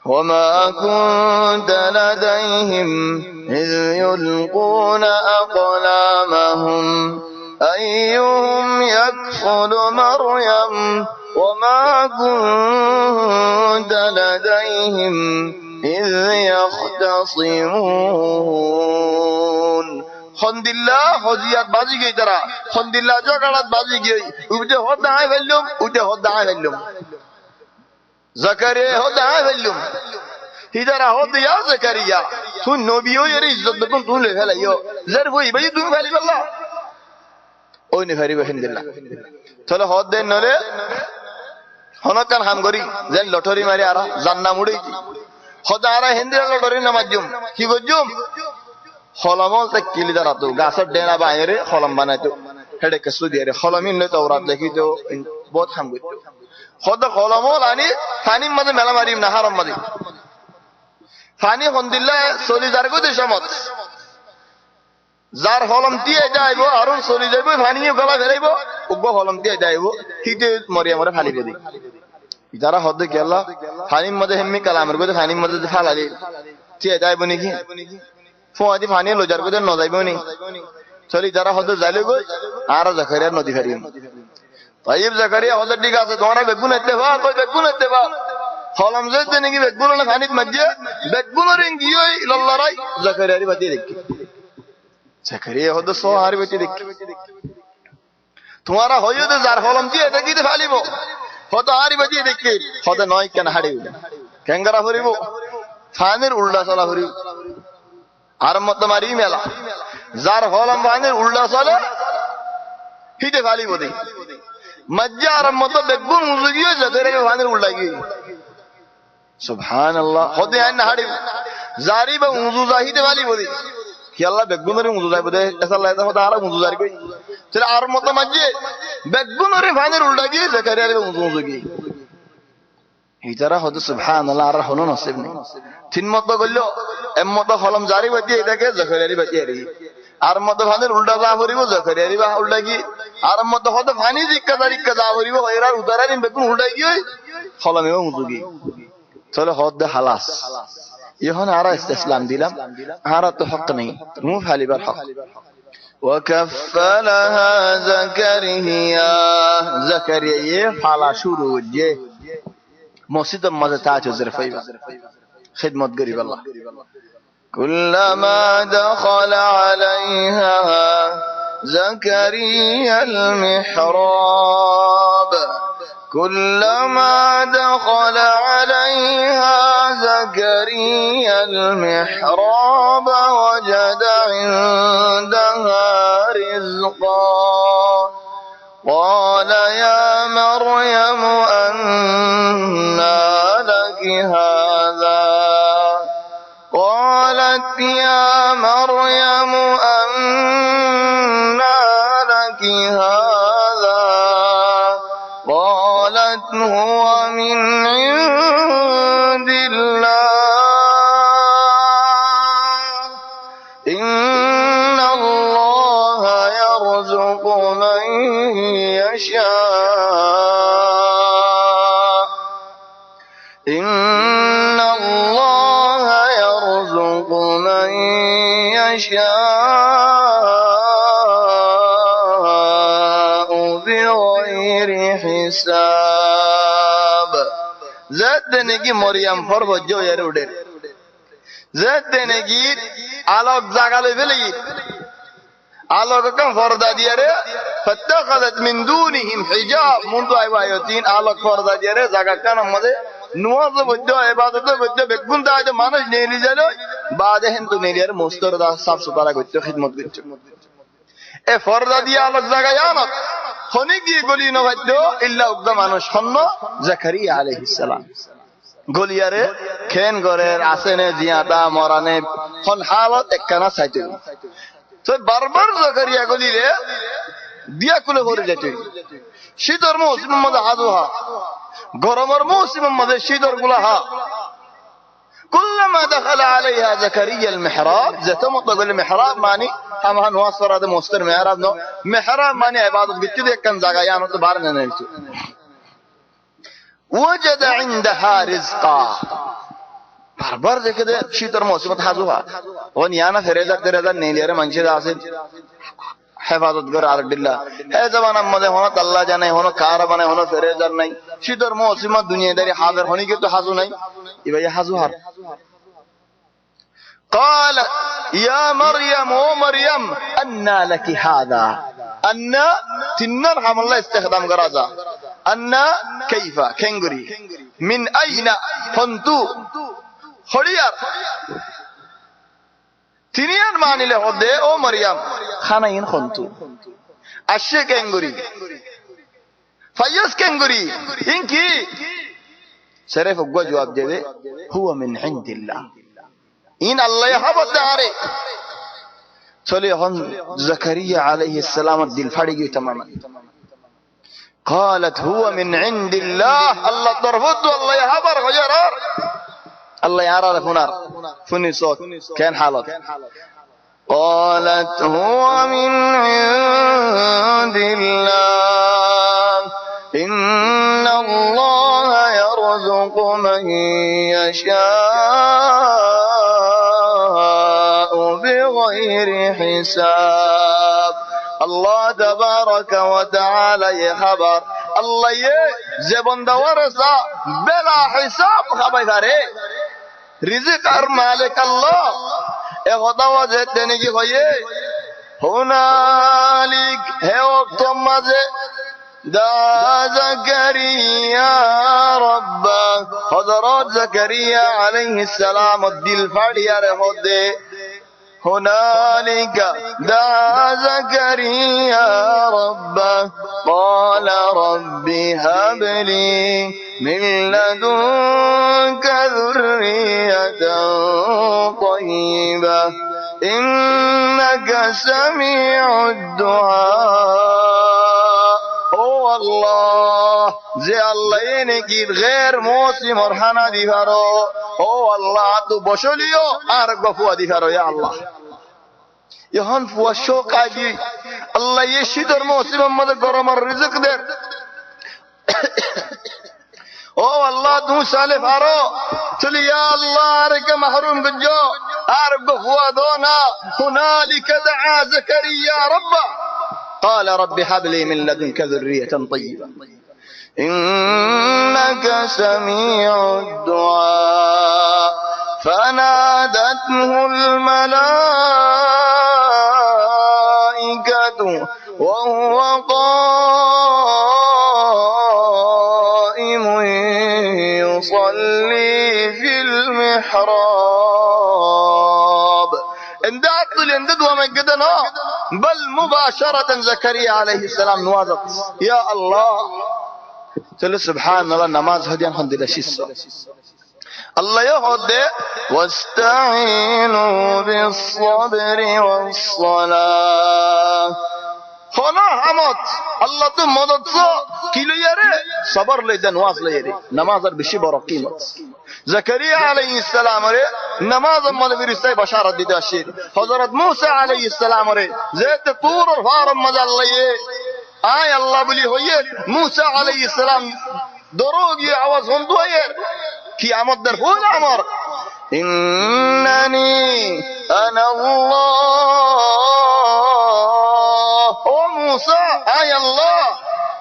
Speaker 1: وما كنت لديهم إذ يلقون أقلامهم أيهم يكفل مريم وما كنت لديهم إذ يختصمون خندillah হজিয়াত বাজি গই তারা খন্দিল্লাহ জগাড়াত বাজি গই উঠে হদায় ফেললুম জাকারিয়া হদায় ফেললুম হিদারা হদিয়া জাকারিয়া তুই নবীও এর ইজ্জত দেবন তুই লে ফেলাইও জার হই ভাই তুমি ফেলি আল্লাহ ওই নে ফারিব আলহামদুলিল্লাহ চলো হদ দেন নরে হনকান হাম করি যেন লটারি মারি আর জান্নাম উড়ি হদারা হিন্দিরা লটারি না মাজুম কি গজুম খলমল তে কিলি দাঁড়া তো গাছের ডেনা বাইরে খলম বানাইতো হেডে কেসু দিয়ে রে খলমিন লই তাওরাত দেখি তো বহুত হাম করতো খদ খলমল আনি ফানির মধ্যে মেলা মারিম না হারাম মধ্যে ফানি আলহামদুলিল্লাহ চলি যার গো দেশমত যার হলম দিয়ে যাইবো আর চলি যাইব ফানিও গলা ফেরাইব উগ্র হলম দিয়ে যাইব হিতে মরিয়ামরে ফালিব দি যারা হদ কি আল্লাহ ফানির মধ্যে হেম্মি কালামের গো ফানির মধ্যে ফালালি দিয়ে যাইব নাকি ফোয়াদি ফানি লজার গো ন যাইব নি চলি যারা হদ যাইলে গো আর জাকারিয়া নদী ফেরিম তাইব জাকারিয়া হদ ঠিক আছে তোমরা বেগুন ইত্তেফা কই বেগুন ইত্তেফা হলম যেতে নাকি বেগুন না ফানিত মধ্যে বেগুনের গিয়ে লল্লারাই জাকারিয়ারি বাতি দেখি জাকারিয়া হদ সোহারি বাতি দেখি তোমারা হইও তো যার হলম দিয়ে দেখিতে ফালিব হদ হারি বাতি দেখি হদ নয় কেন হাড়ি কেঙ্গারা হরিব ফানির উল্টা চলা হরিব আর মত মারি মেলা যার হলম ফানির উল্টা চলে হিতে ফালিব দেই মজ্জা আর মত বেগুন উজুগিয়ে জাকারিয়া ফানির উল্টা গিয়ে সুবহানাল্লাহ হদে আইন হাড়ি জারি বা উজু জাহিতে ফালিব দেই কি আল্লাহ বেগুনরে উজু যাইব দে আল্লাহ তাআলা আর উজু জারি কই তাহলে আর মত মজ্জে বেগুনরে ফানির উল্টা গিয়ে জাকারিয়া উজু গিয়ে হিজারা হদ সুবহানাল্লাহ আর হলো নসিব নেই তিন মত কইলো এম মত হলম জারি বাতি এটাকে জাকারিয়ারি বাতি আরি আর মত ফানির উল্টা যা করিব জাকারিয়ারি বা উল্টা কি আর মত হদ ফানি জিক্কা যা করিব এরা উদারানি বেগুন উল্টা গিয়ে হলমেও উজু গিয়ে চলে হদ দে হালাস يهون عرا استسلام ديلم عرا تحق ني مو فالي بالحق. وكفلها زكريا فعلا شروع جي مسجد مزتاج زرفيبا خدمة قريب الله. كلما دخل عليها زكريا المحراب كلما دخل عليها زكريا المحراب وجد عندها رزقا قال يا مريم أنى لك هذا قالت يا مريم أنى لك هذا قالت هو من عند الله إن الله يرزق من يشاء إن الله يرزق من يشاء بغير حساب. زاد نگی مریم فر وجو يرودر زاد نگی আলোক জাগালে ফেলি আলোক কম পর্দা দিয়ে রে فاتخذت من دونهم حجاب منذ আয়াতিন আলোক পর্দা দিয়ে রে জায়গা কান মধ্যে نواز بجو عبادت بجو بگون دا جو مانش نیلی جلو بعد هندو نیلیار مستر دا صاف ستارا گوچو خدمت گوچو اے فردا دیا الگ جگہ یانت خونی کی گلی نو بجو الا اقدام مانش خنو زکریا علیہ السلام گلیاره کین گورر آسنه زیادا مورانه خون حالت اکنا سایتو تو بربر زکریا گلی ره دیا کله هوری جاتوی شیدر موسم مد حدوها গরমের মৌসুমের মধ্যে শীতর গুলাহা كلما دخل عليها زكريا المحراب زتمط قال المحراب ماني هم نواصر هذا مستر محراب نو محراب ماني عبادت بتدي كان جگہ یانو تو بار نه نلچو وجد عندها رزقا بربر দেখে শীতর মৌসুমত হাজুহা ওন ইয়ানা ফেরেজা তেরেজা নেলিয়ারে মানছে আছে হেফাজত করে আর দিল্লা এই জামানার মধ্যে হনত আল্লাহ জানে হন কার বানায় হন ফেরেজার নাই শীতর মৌসুমে দুনিয়াদারি হাজার হনি কিন্তু হাজু নাই ইবাই হাজু হার قال يا مريم او مريم ان لك هذا ان تنر هم الله استخدام غرازا ان كيف كنغري من اين كنت خليار তিনিয়ার মানিলে হদে ও মারিয়াম খানাইন খন্তু আশে কেঙ্গুরি ফায়াস কেঙ্গুরি ইনকি শরীফ গো জবাব দেবে হুয়া মিন ইনদিল্লাহ ইন আল্লাহ হাবদারে চলে হন زكريا عليه السلام দিল ফাড়ি গই तमाम قالت هو من عند الله الله طرفت الله يحبر غيرار الله يرى فنار فني صوت كان حالات قالت هو من عند الله إن الله يرزق من يشاء بغير حساب الله تبارك وتعالى يخبر الله يزبن دورسا بلا حساب خبر رزق اور مالک اللہ اے خدا وجہ دینے کی ہوئے ہنالک ہے وقت مزے دا زکریا رب حضرات زکریا علیہ السلام الدل فاڑیا رہو دے هنالك دعا زكريا ربه قال رب هب لي من لدنك ذرية طيبة إنك سميع الدعاء او الله زي الله ينكيد غير موسم مرحنا دي فارو او الله تو بشليو ارغ فوا دي فارو يا الله يهان فوا شوق اجي الله يشيدر موسم مد گرم رزق در او الله تو سالف ارو تلي يا الله رك محروم بجو أرب فؤادنا هنالك دعا زكريا ربه قال رب هب لي من لدنك ذرية طيبة إنك سميع الدعاء فنادته الملائكة وهو قائم يصلي في المحراب اندعت لندد ومجدنا بل مباشرة زكريا عليه السلام نوازط يا الله تل سبحان الله نماز هديان خند لشيس الله يهد واستعينوا بالصبر والصلاة هنا همت الله تو مدد سو كيلو يري صبر لي نماز لي يري نماز بشي برقيمة زكريا عليه السلام ري نماز من فرشتي بشارة دي داشير حضرت موسى عليه السلام ري زيت طور الفارم مدل لي آي الله بلي ہوئے موسى عليه السلام دروگ یہ آواز ہندو ہے قیامت در پھول عمر انني انا الله او موسى آي الله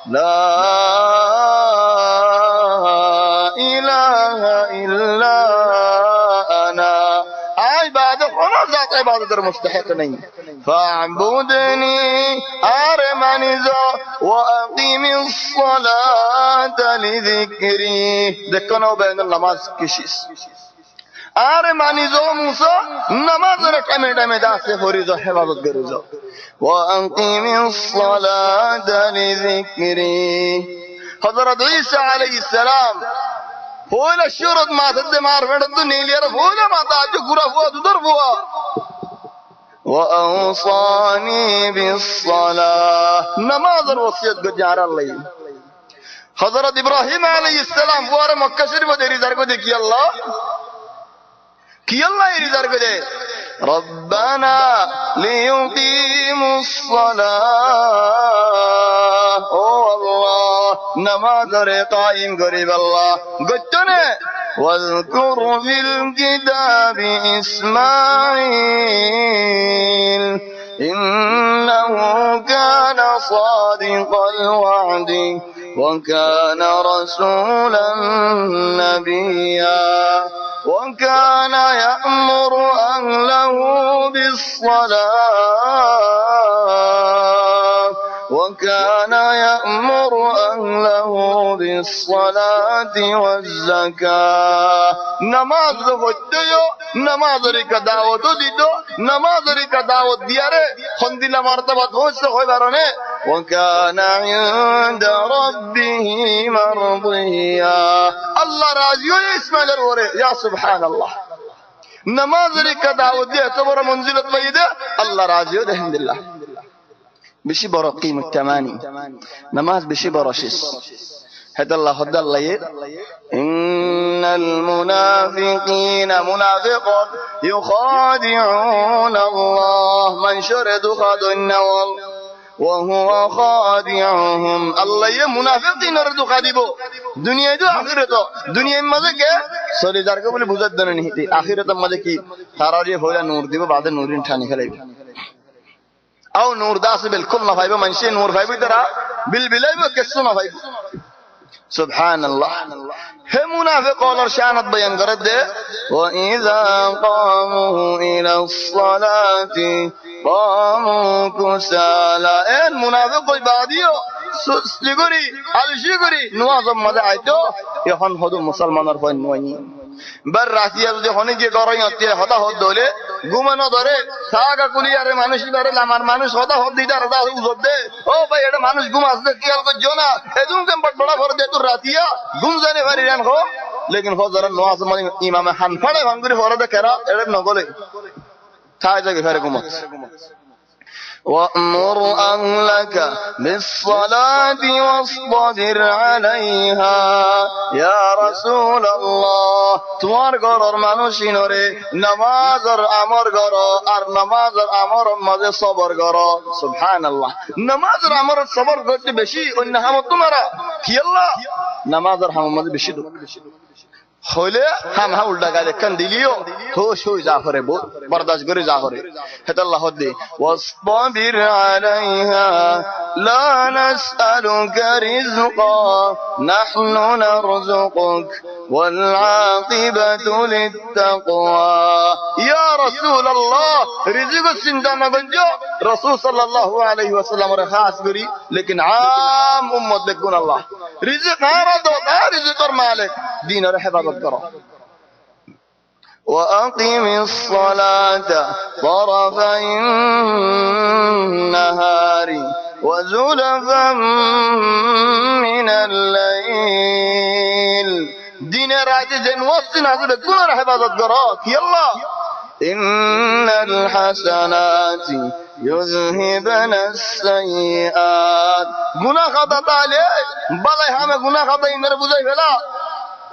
Speaker 1: لا اله الا انا عبادت انا ذات عبادت مستحق نہیں فاعبدني ارمنزا واقم الصلاة لذكري دكنا بين النماز کشیس ارمنزا موسى نماز رکھنے میں داسے فریضہ حفاظت گروزا واقم الصلاة لذكري حضرت عيسى عليه السلام فولا الشرط ما تدمار فردد نيلير فولا ما تاجو قرفوا تدرفوا وأوصاني بالصلاة نماز الوصية بجار الله حضرت إبراهيم عليه السلام فوار مكة شريف ديري زرقو دي كي الله يري زرقو دي ربنا ليقيموا الصلاة او الله نماز قائم قريب الله قلتنا واذكر في الكتاب إسماعيل إنه كان صادق الوعد وكان رسولا نبيا وكان يأمر أهله بالصلاة والزكاة نماز فتيو نماز رك دعوت ديدو نماز رك دعوت دياره خندل مرتبة خوش خوي برانه وكان عند ربه مرضيا الله راضي اسمه لروره يا سبحان الله نماز رك دعوت دي اعتبر منزلة بيده الله راضي الحمد لله بشي برا قيمة تماني نماز بشي برا شيس هذا الله خد الله إن المنافقين منافقون يخادعون الله من شرد خاد النوم وهو خادعهم الله يه منافقين ردو خادبو دنیا جو آخرتو دنیا مزه کے سوری دار کو بولے بوزت دن نہیں تھی آخرت مزه کی خارجی ہویا نور دیو بعد نورین ٹھانے کھلے او نور داس بالکل نہ فائبہ منشی نور فائبہ درا بالبلای کسو نہ فائبہ سبحان الله هم منافق اور شانت بیان کرد دے وَإِذَا قَامُوا إِلَى الصَّلَاةِ قَامُوا كُسَالَى این منافق کوئی بادیو سستی گری علشی گری نوازم مدع آئیتو یہن خودو مسلمانر فاین نوانی بر রাতিয়া যদি হনে যে গরই হতে হতা হদ দলে ঘুমানো ধরে সাগা কুলি আরে মানুষ ধরে আমার মানুষ হতা হদ দিদা রদা উজব দে ও ভাই এটা মানুষ ঘুম আসবে কিয়াল করছো না এদুম কেম বড় ভর দে তো রাতিয়া ঘুম জানে পারি রান হো লেকিন ফজর নওয়াজ মানে ইমাম হানফাড়ে ভাঙ্গুরি ফরদে কেরা এটা নগলে থাই জায়গা ফেরে ঘুমাত وَأْمُرْ أَهْلَكَ بِالصَّلَاةِ وَاصْطَبِرْ عَلَيْهَا يَا رَسُولَ اللَّهِ তোমার ঘরের মানুষিনরে নামাজের আমর করো আর নামাজের আমর মাঝে সবর করো সুবহানাল্লাহ নামাজের আমর সবর করতে বেশি অন্য হামত তোমারা কি আল্লাহ নামাজের হামত মাঝে বেশি হইলে হাম হা উল্টা গায়ে কান দিলিও হোশ হই যা করে বরদাস্ত করে যা করে হেতা আল্লাহ দে ওয়াসবির আলাইহা লা নাসআলুকা রিজকা নাহনু নারযুকুক ওয়াল আকিবাতু লিত্তাকওয়া ইয়া রাসূলুল্লাহ রিজক চিন্তা না গঞ্জো রাসূল সাল্লাল্লাহু আলাইহি ওয়াসাল্লাম এর খাস করি লেকিন আম উম্মত দেখুন আল্লাহ রিজক হারা দো রিজকের মালিক দ্বীনের হেফাজত করো وأقم الصلاة طرفي النهار وزلفا من الليل دين راجع جن وصنا هذا كل حفاظت قراء يلا إن الحسنات يذهبن السيئات গুনাহ খাতা তালে বালাই হামে গুনাহ খাতা ইনারে বুঝাই ফেলা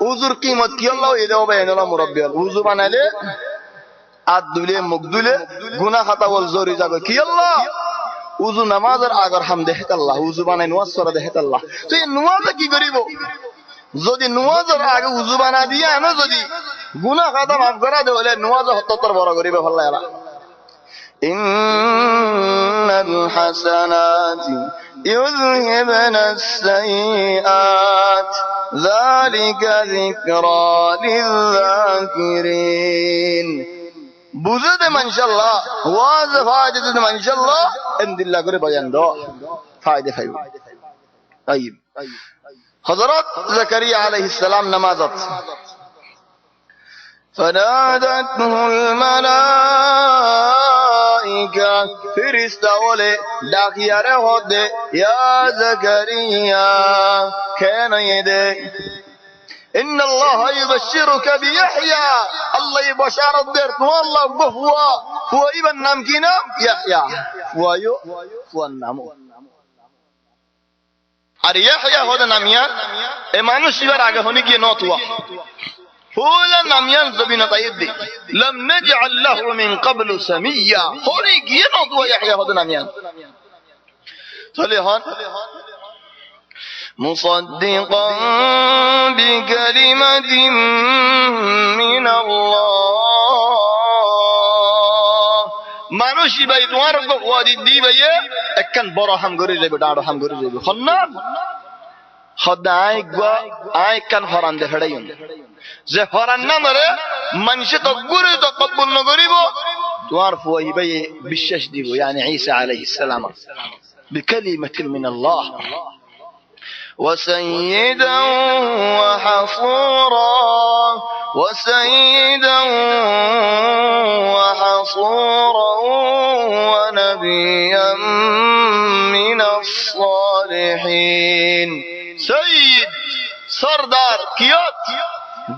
Speaker 1: উজুর কিমত কি আল্লাহ এই দেও বেন আল্লাহ মুরব্বি উজু বানাইলে হাত ধুলে মুখ ধুলে গুনাহ খাতা বল জরি যাবে কি আল্লাহ উজু নামাজের আগর হাম দেখাত আল্লাহ উজু বানাই নামাজ পড়া দেখাত আল্লাহ তো এই নামাজে কি করিব যদি নামাজের আগে উজু বানা দিয়া না যদি গুনাহ খাতা মাফ করা দে হলে নামাজ হত্তর বড় করিবে আল্লাহ ইন্নাল হাসানাতি ইউযহিবনা আস-সাইয়্যাত যালিকা যিকরা লিয-যাকিরিন বুঝতে মাশাআল্লাহ ওয়াজ ফায়দা দিতে মাশাআল্লাহ ইনদিল্লাহ করে বয়ান দাও ফায়দা পাইব طيب হযরত জাকারিয়া আলাইহিস সালাম নামাজত فنادته الملائكة فرشتہ بولے ڈاکیا رہے ہوتے یا زکریا کہنا یہ دے ان اللہ یبشرک بیحییٰ اللہ یہ بشارت دیر تو اللہ بہوا هو ابن نام کی نام یحییٰ هو النام اور یحییٰ ہو دا نامیان ایمانو شیور آگے ہونے کی نوت ہوا فولا نامیان زبین طیب دی لم نجعل له من قبل سمیہ ہونے کی نوت ہوا یحییٰ ہو دا نامیان صلیحان مصدقا بكلمة من الله মানুষই ভাই তোমার ওয়াদি দিবে একখান বড় হাম করে যাবে ডাড় হাম করে যাবে খন্নান খদাই গো আই কান হরান দে হেড়াইন যে হরান না মরে মানুষ তো গুরু তো কবুল ন করিব তোমার ফুয়াই ভাই বিশ্বাস দিব يعني عيسى عليه السلام بكلمة من الله وسيدا وحصورا وسيدا وحصورا ونبيا من الصالحين سيد سردار كيات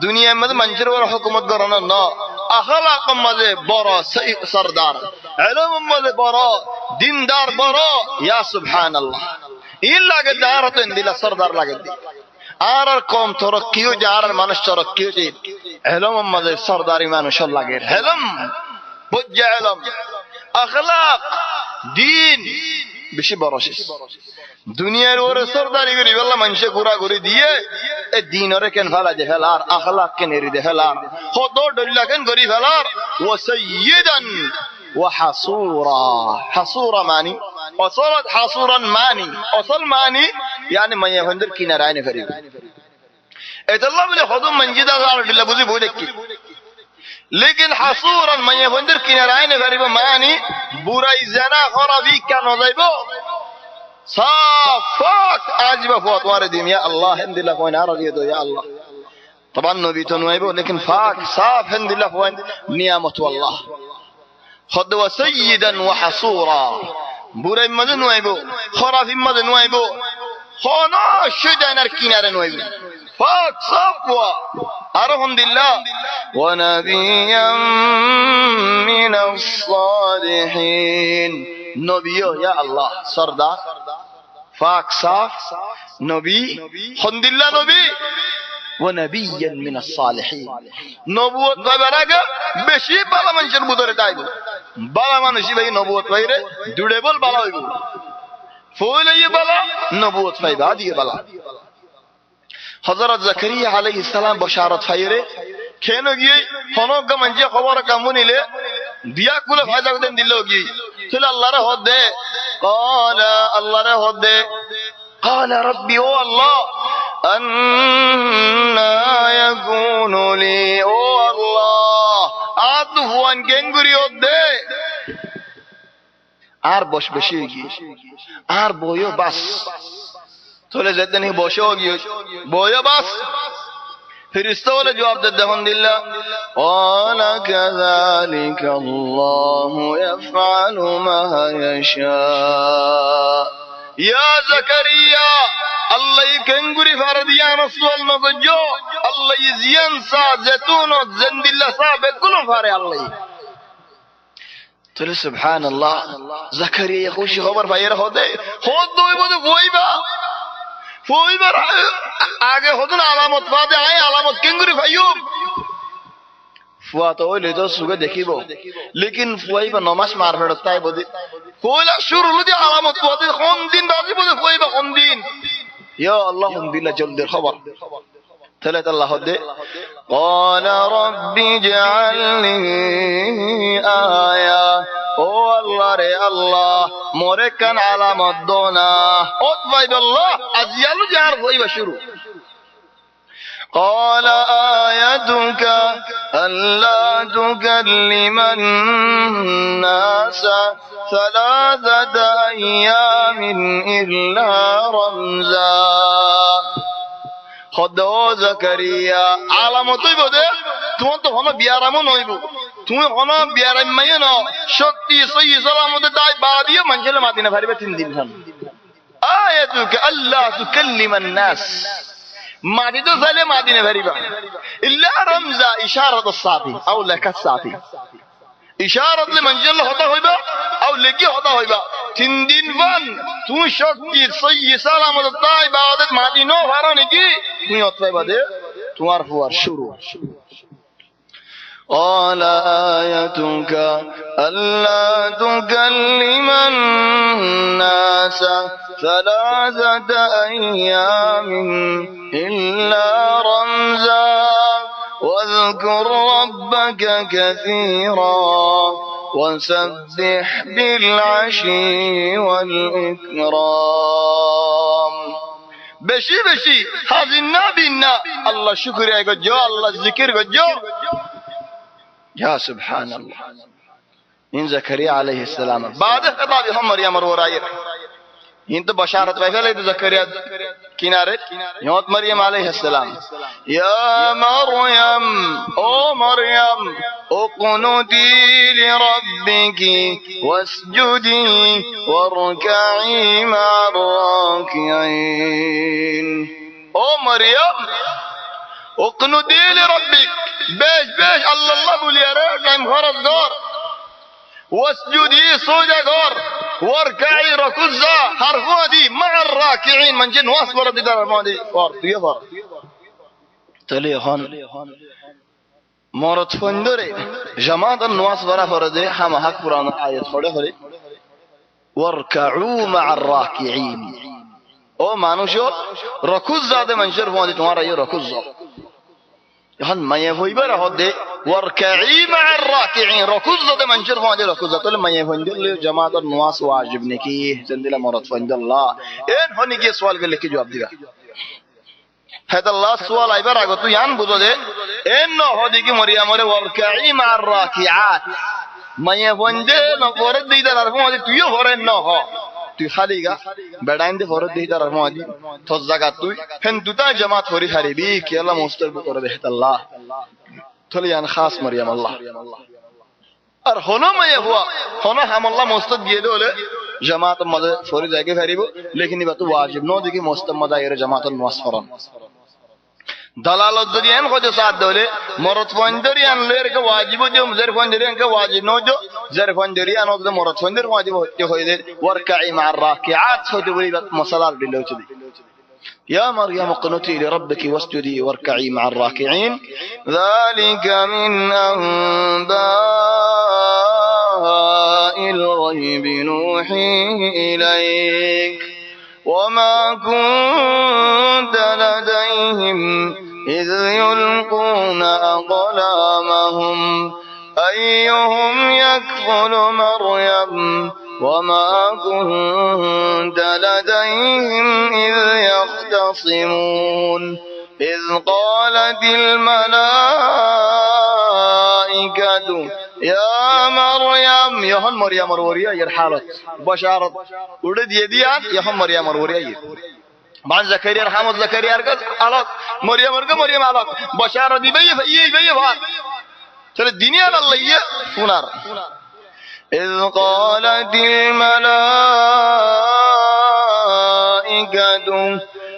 Speaker 1: دنیا میں منشر اور حکومت کرنا نا اخلاق مزے برا سردار علم مزے برا دیندار برا یا سبحان اللہ این লাগে দাঁড়া তো দিলা সরদার লাগে আর আর কম তরক্কিও যার মানুষ তরক্কিও যে ইলম আমাদের সরদারি মানুষ লাগে ইলম বুঝা ইলম اخلاق দিন বেশি বড় শেষ দুনিয়ার ওরে সরদারি করি বললা মানুষে ঘোরা ঘুরি দিয়ে এই দিনরে কেন ফেলা দে ফেলার اخلاق কেন এরি দে ফেলার কত ডল্লা কেন করি ফেলার ওয়াসাইয়িদান وحصورا حصورا معني وصلت حصورا معني اصل معني يعني ما يهندر كنارين فريق اذا الله بله خدوم من جدا قال بالله بوزي بودك لكن حصورا ما يهندر كنارين فريق معني براي زنا خرابي كان وضيبو صافات عجب فوت واردين يا الله الحمد لله وين ارضي يا الله طبعا نبي تنويبو لكن فاك صاف الحمد لله وين نعمه الله خد وسيدا وحصورا بوري مدن ويبو خرافي مدن ويبو خنا شدن الكنار ويبو فاك صفوا الحمد لله ونبيا من الصالحين نبي يا الله سردار فاك صاف نبي الحمد لله نبي ونبيا من الصالحين نبوت ببرگه বেশি বালা মানুষের ভিতরে তাইবো বালা মানুষই ভাই নবুয়ত পাইরে দুড়েবল বালা হইবো ফুলই বালা নবুয়ত পাইবা দিয়ে বালা হযরত জাকারিয়া আলাইহিস সালাম বশারত ফাইরে কেন গিয়ে হনক মঞ্জে খবর কামুনিলে দিয়া কুলে ফায়দা দেন দিল কি চলে আল্লাহর হদে قال আল্লাহর হদে قال ربي او الله أنا يكون لي او الله আদওয়ান গেঙ্গুরি হদে আর বস বেশি গিয়ে আর বইও বাস চলে যেতে নি বসেও গিয়ে বইও বাস ফেরেশতা বলে জবাব দেন দিল্লাহ ওয়ালা কাযালিকা আল্লাহু ইয়াফআলু মা ইয়াশা ইয়া জাকারিয়া আল্লাহ কেঙ্গুরি ফারদিয়া রাসূল মগজো আল্লাহ জিয়ান সা জাতুন জিন্দিল্লাহ সা বেকুল ফারে আল্লাহ তলে সুবহানাল্লাহ জাকারিয়া খুশি খবর ভাইয়ের হদে হদ দই বলে বইবার আগে হদন আলামত বাদে আয় আলামত কেঙ্গুরি ভাইও ফুয়া তো ওইলে তো সুগে দেখিব লেকিন ফুয়াইবা নমাজ মারবে তাই বদি কইলা শুরু লদি আলামত বাদে কোন দিন বাজি বলে ফুয়াইবা কোন দিন ইয়া আল্লাহ দিল্লাহ জলদি খবর তাহলে আল্লাহ দে قال رب اجعلني آية ও আল্লাহ রে আল্লাহ মোরে কান আলামত দোনা ও ভাইব আল্লাহ আজিয়ালু জার হইবা শুরু قال آيتك ألا تكلم الناس ثلاثة أيام إلا رمزا খোদা জাকারিয়া আলামতই বদে তুমি তো হন বিয়ারামও নইবো তুমি হন বিয়ারাম মাইয়ে ন সত্যি সহি সালামতে তাই বাদিয়ে মঞ্জলে মাদিনা ভারিবে 3 দিন খান আয়াতুকা আল্লাহ তুকাল্লিমান নাস মাদি তো সালে মাদিনা ভারিবা ইল্লা রমজা ইশারাত الصافي او لك الصافي ইশারাত লে মঞ্জল হতা হইবা او লেকি হতা হইবা 3 দিন বান তুমি সত্যি সহি সালামতে তাই বাদে মাদিনো ভারো নাকি তুমি অতই বাদে তোমার ফুয়ার শুরু قال آيتك ألا تكلم الناس 3 أيام إلا رمزا واذكر ربك كثيرا وسبح بالعشي والإكرام বেশি বেশি হাজির না বিনা আল্লাহ শুকরিয়া গজো আল্লাহ জিকির গজো ইয়া সুবহানাল্লাহ ইন জাকারিয়া আলাইহিস সালাম بعد خطاب مريم ورايه انت بشارت وفعله زكريا কিনারে ইয়ত মারইয়াম আলাইহিস সালাম ইয়া মারইয়াম ও মারইয়াম উকনুতি লিরাব্বিকি ওয়াসজুদি ওয়ারকাই মা'র রাকিঈন ও মারইয়াম উকনুতি লিরাব্বিক বেশ বেশ আল্লাহ বলিয়া রে কাম খরচ কর ওয়াসজুদি সুজা কর واركعي ركوزا حرفوا دي مع الراكعين من جن واصبر دي دار ماضي فرض يفر تلي هون مرت فندره جماعه النواس برا فرده هم حق قران ايات পড়ে পড়ে واركعوا مع الراكعين او মানুষও রকুজ জাদে মানুষের মধ্যে তোমার এই রকুজ এখন মায়ে হইবার হদে ওয়ারকাই মা'আর রাকিঈন রকুজ জাদে মানুষের মধ্যে রকুজ জাতলে মায়ে হইলে জামাতের নমাজ ওয়াজিব নাকি জন্দিলা মরত ফন্দাল্লাহ এন হনি কি সওয়াল কে লিখে জবাব দিবা হাদাল্লাহ সওয়াল আইবার আগে তুই আন বুঝো দে এন হদি কি মরিয়ামরে ওয়ারকাই মা'আর রাকিআত মায়ে বন্দে ন পরে দিদার আর মধ্যে তুইও হরেন ন হ তুই খালিগা বেড়াইন্দে ফরদ দিদার আর মধ্যে তো জায়গা তুই হেন দুটা জামাত হরি হারিবি কি আল্লাহ মুস্তার করে দেহ আল্লাহ থলিয়ান খাস মরিয়াম আল্লাহ আর হনো মায়ে হুয়া হনো হাম আল্লাহ মুস্তাদ দিয়ে দলে জামাত মধ্যে ফরি জায়গা হারিব লেকিন ইবা তো ওয়াজিব ন দেখি মুস্তাদ মদায়ের জামাতের নামাজ পড়ান দালালত যদি এন কত সাথ দলে মরত ফন্দরি আনলের কে ওয়াজিব দে মুজার ফন্দরি কে ওয়াজিব ন দে জার ফন্দরি আনো দে মরত ফন্দর ওয়াজিব হতে হইলে ওয়ারকাই মা'আর রাকিআত হতে বলি মসালার দিলে চলি يا مريم اقنتي لربك واسجدي واركعي مع الراكعين ذلك من أنباء الغيب نوحيه إليك وما كنت لديهم إذ يلقون أقلامهم أيهم يكفل مريم وما كنت لديهم إذ يختصمون إذ قالت الملائكة يا مريم يهن مريم وروريا يرحالت بشارت ورد يديان يهن مريم وروريا بعد زكريا رحمة زكريا أركز على مريم أركز مريم على بشارت يبيه يبيه فان ترى الدنيا الله فنار إذ قالت الملائكة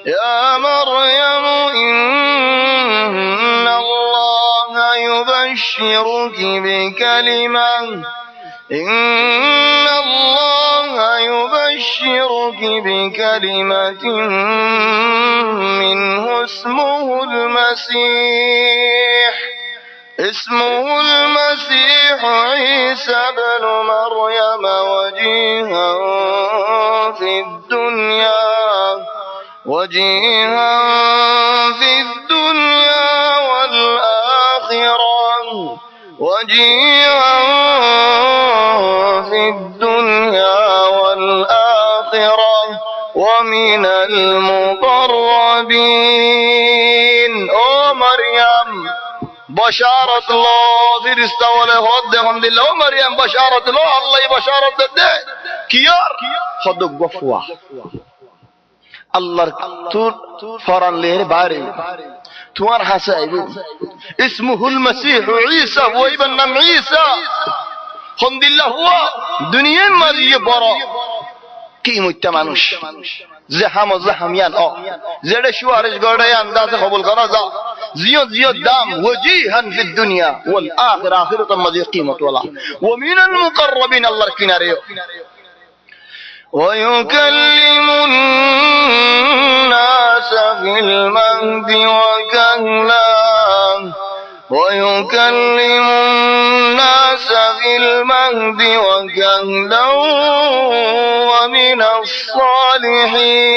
Speaker 1: يا مريم إن الله يبشرك بكلمة منه اسمه المسيح عيسى بن مريم وجيها في الدنيا والآخرة ومن المقربين او مريم بشارة الله فرشتہ والے خود الحمد لله او مريم بشارة الله الله بشارة ده كيار خد غفوا الله تور فران ليه باري توار حسائب اسمه المسيح عيسى وابن عيسى الحمد لله هو دنيا ما دي برا কি মুত্তা মানুষ زحم ইয়ান জেডে শুয়ারিশ গড়ে আন্দাজে কবুল করা যা জিয়ত দাম ওয়াজিহান ফি দুনিয়া ওয়াল আখিরা আখিরাত মাজি কিমত ওয়ালা ওয়া মিনাল মুকাররাবিন আল্লাহর কিনারে ويكلم الناس في المهد وكهلا ومن الصالحين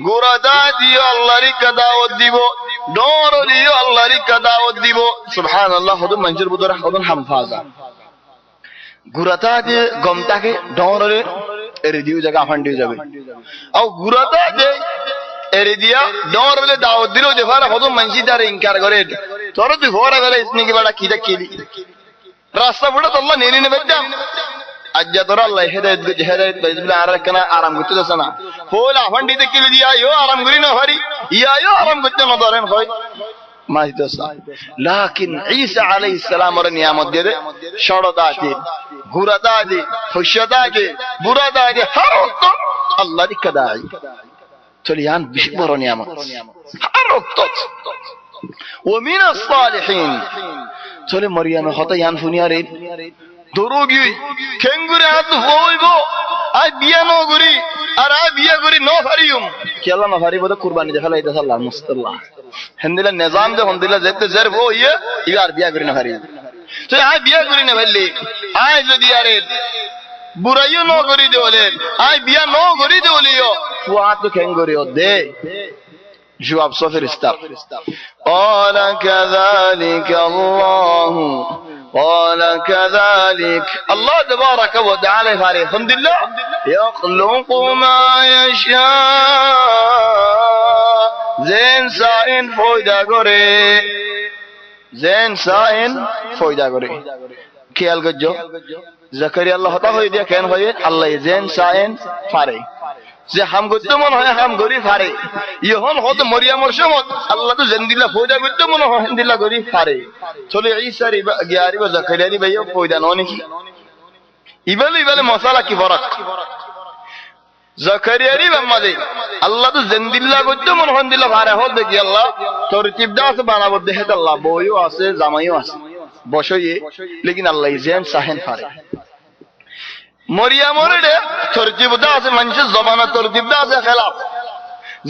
Speaker 1: গুরাদা দিও আল্লাহর কা দাওয়াত দিব ডর দিও আল্লাহর কা দাওয়াত দিব সুবহানাল্লাহ হদ মঞ্জুর বুদর হদ হামফাজা গুরাদা দি গমটাকে ডরে এরে দিও জায়গা ফান্ডিও যাবে আর গুরাদা দে এরে দিয়া ডর বলে দাওয়াত দিলো যে ফারা হদ মঞ্জিদার ইনকার করে তোর তুই ভরা গেলে ইসনি কি বড় কিদা কিলি রাস্তা বড় তো আল্লাহ নেনি নেবে দাম আজ্জা তোর আল্লাহ হেদায়েত বিসমিল্লাহ আর রাখনা আরাম করতে দাস না হোলা ফান্ডিতে কিলি দিয়া ইয়ো আরাম করি না ভারি ইয়ো আরাম করতে না ধরেন হয় মাইদসা লাকিন ঈসা আলাইহিস সালাম এর নিয়ামত দিয়ে সরদা আছে গুরাদা আছে খুশদা আছে বুরাদা আছে হর ওয়াক্ত আল্লাহর কাদাই চলিয়ান বেশি বড় নিয়ামত হর ওয়াক্ত ومن الصالحين চলে মরিয়াম হতা ইয়ান ফুনিয়ারে দরোগি কেঙ্গুরে হাত হইবো আই বিয়া ন করি আর আই বিয়া করি ন ফারিয়ুম কেলা ন ফারিবো তো কুরবানি দে ফেলাই দেসাল্লাহ মুস্তাল্লাহ হিন্দিলা নিজাম দে হিন্দিলা যেতে জের হো ইয়ার বিয়া করি না ফারি তো আই বিয়া করি না ভাইলি আই যদি আরে বুরাইও ন করি দে বলে আই বিয়া ন করি দে বলিও ফুয়া তো কেঙ্গুরে দে جواب صفر استار قال كذلك الله تبارك وتعالى فاري الحمد لله يخلق ما يشاء زين سائن فويدا করে খেয়াল করছো জাকারিয়া আল্লাহ হতা হয়ে দিয়া কেন হয় আল্লাহ জেন সাইন ফারে যে হাম করতে মনে হয় হাম গরি ফারে ইহন হতে মরিয়ামর সমত আল্লাহ তো জেন্দিলা ফয়দা করতে মনে হয় জেন্দিলা গরি ফারে চলে ঈসার গিয়ারি বা জাকারিয়ারি ভাইও ফয়দা নয় কি ইবালে মশালা কি ফরক জাকারিয়ারি বাম্মাদে আল্লাহ তো জেন্দিলা করতে মনে হয় জেন্দিলা ফারে হল দেখি আল্লাহ তরতিব দা আছে বানাবো দেখে আল্লাহ বইও আছে জামাইও আছে বসইয়ে লেকিন আল্লাহ জেন সাহেন ফারে মরিয়ামর রে তরতিবদা আছে মানুষের জবানা তরতিবদা আছে খেলাফ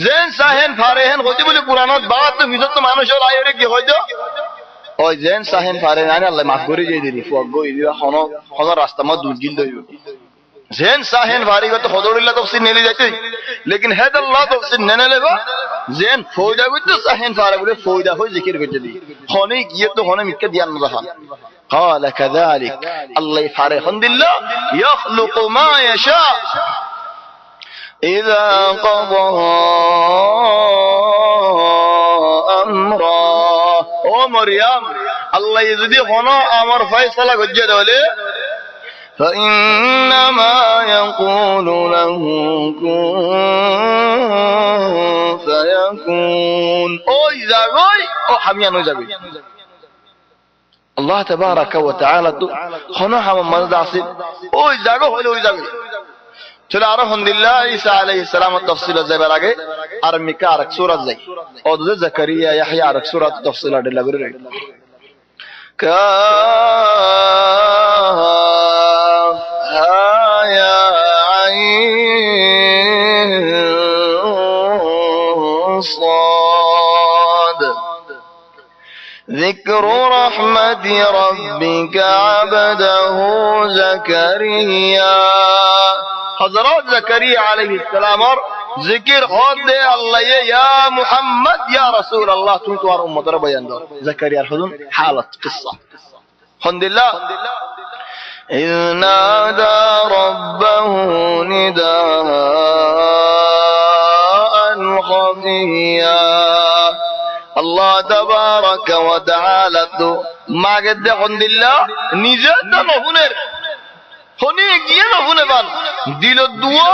Speaker 1: জেন সাহেন ফারেহেন হতে বলে কুরআনত বাত তো ভিতর তো মানুষের আইরে কি হইতো ওই জেন সাহেন ফারে না আল্লাহ মাফ করে দিয়ে দিলি ফুক গই দিবা হন রাস্তা মত দুর্গিল দইব জেন সাহেন ভারিগত হদরুল্লাহ তাফসীর নেলি যাইতে লেকিন হেদাল্লাহ তাফসীর নেনে লেবা জেন ফয়দা কইতে সাহেন ফারা বলে ফয়দা হই জিকির করতে দি হনে গিয়ে তো হনে মিক্কা দিয়ান রাহা قال كذلك الله يفعل الله يخلق ما يشاء إذا قضى أمرا او مريم الله يزدي هنا أمر فيصلة قجة دولي فإنما يقول له كن فيكون او إذا غي او حميان وزبي الله تبارك وتعالى هنا هم مزد عصيب او إذا غي هو إذا চলে আরো আলহামদুলিল্লাহ ঈসা আলাইহিস সালামের তাফসীল যাবার আগে আর মিকা আর সূরা যাই ও দে জাকারিয়া ইয়াহইয়া আর সূরা তাফসীল আডে লাগরে কাফ হা আইন صاد ذكر رحمة ربك عبده زكريا حضرات زكريا عليه السلام ذکر خود دے اللہ یا محمد یا رسول اللہ تم تو اور امت بیان دو زكريا الحزن حالت قصة الحمد لله إذ نادى ربه نداء خفيا الله تبارك وتعالى ما قد الحمد لله نجد نهنر হনে গিয়ে না শুনে পান দিল দুয়া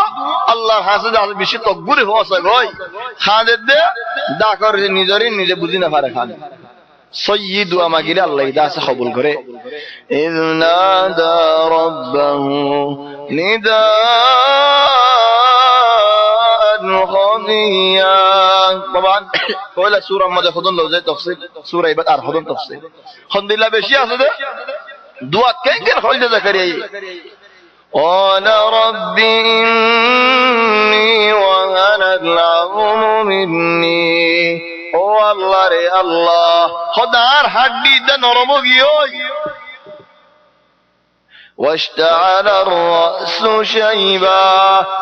Speaker 1: আল্লাহ হাসে যা বেশি তকবুরে হওয়া গয় খাদে দে দা করে নিজেরই নিজে বুঝি না পারে খান সয়্যি দুয়া মাগিলে আল্লাহ দাসে কবুল করে ইযনাদা রাব্বাহু নিদাআন খাফিয়া طبعا ওলা সূরা মধ্যে খুদন লওজে তাফসীর সূরা ইবাদ আর খুদন তাফসীর আলহামদুলিল্লাহ বেশি আছে দে দুয়া কেন কেন হল জাকারিয়া قال رب إني وهن العظم مني او الله رے الله خدار ہڈی دے نرم گیوئی واشتعل الرأس شيبا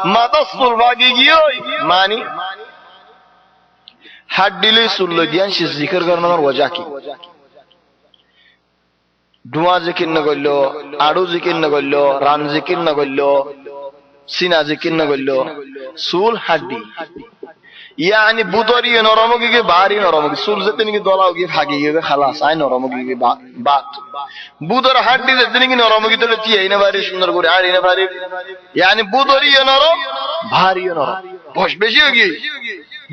Speaker 1: ما تصل باقی گیوئی معنی ہڈی لئے سلو دیان شی ذکر کرنا اور وجہ کی ধোঁয়া জিকির না করলো আড়ু জিকির না করলো রান জিকির না করলো সিনা জিকির না করলো চুল হাড্ডি ইয়ানি বুদরি নরমগি কে বাড়ি নরমগি চুল যেতে নাকি দলাও গিয়ে ভাগি গিয়ে খালাস আই নরমগি কে বাত বুদর হাড্ডি যেতে নাকি নরমগি তোলে তিয়াই না বাড়ি সুন্দর করে আড়ি না বাড়ি ইয়ানি বুদরি নরম ভারী নরম বস বেশি হয়ে গিয়ে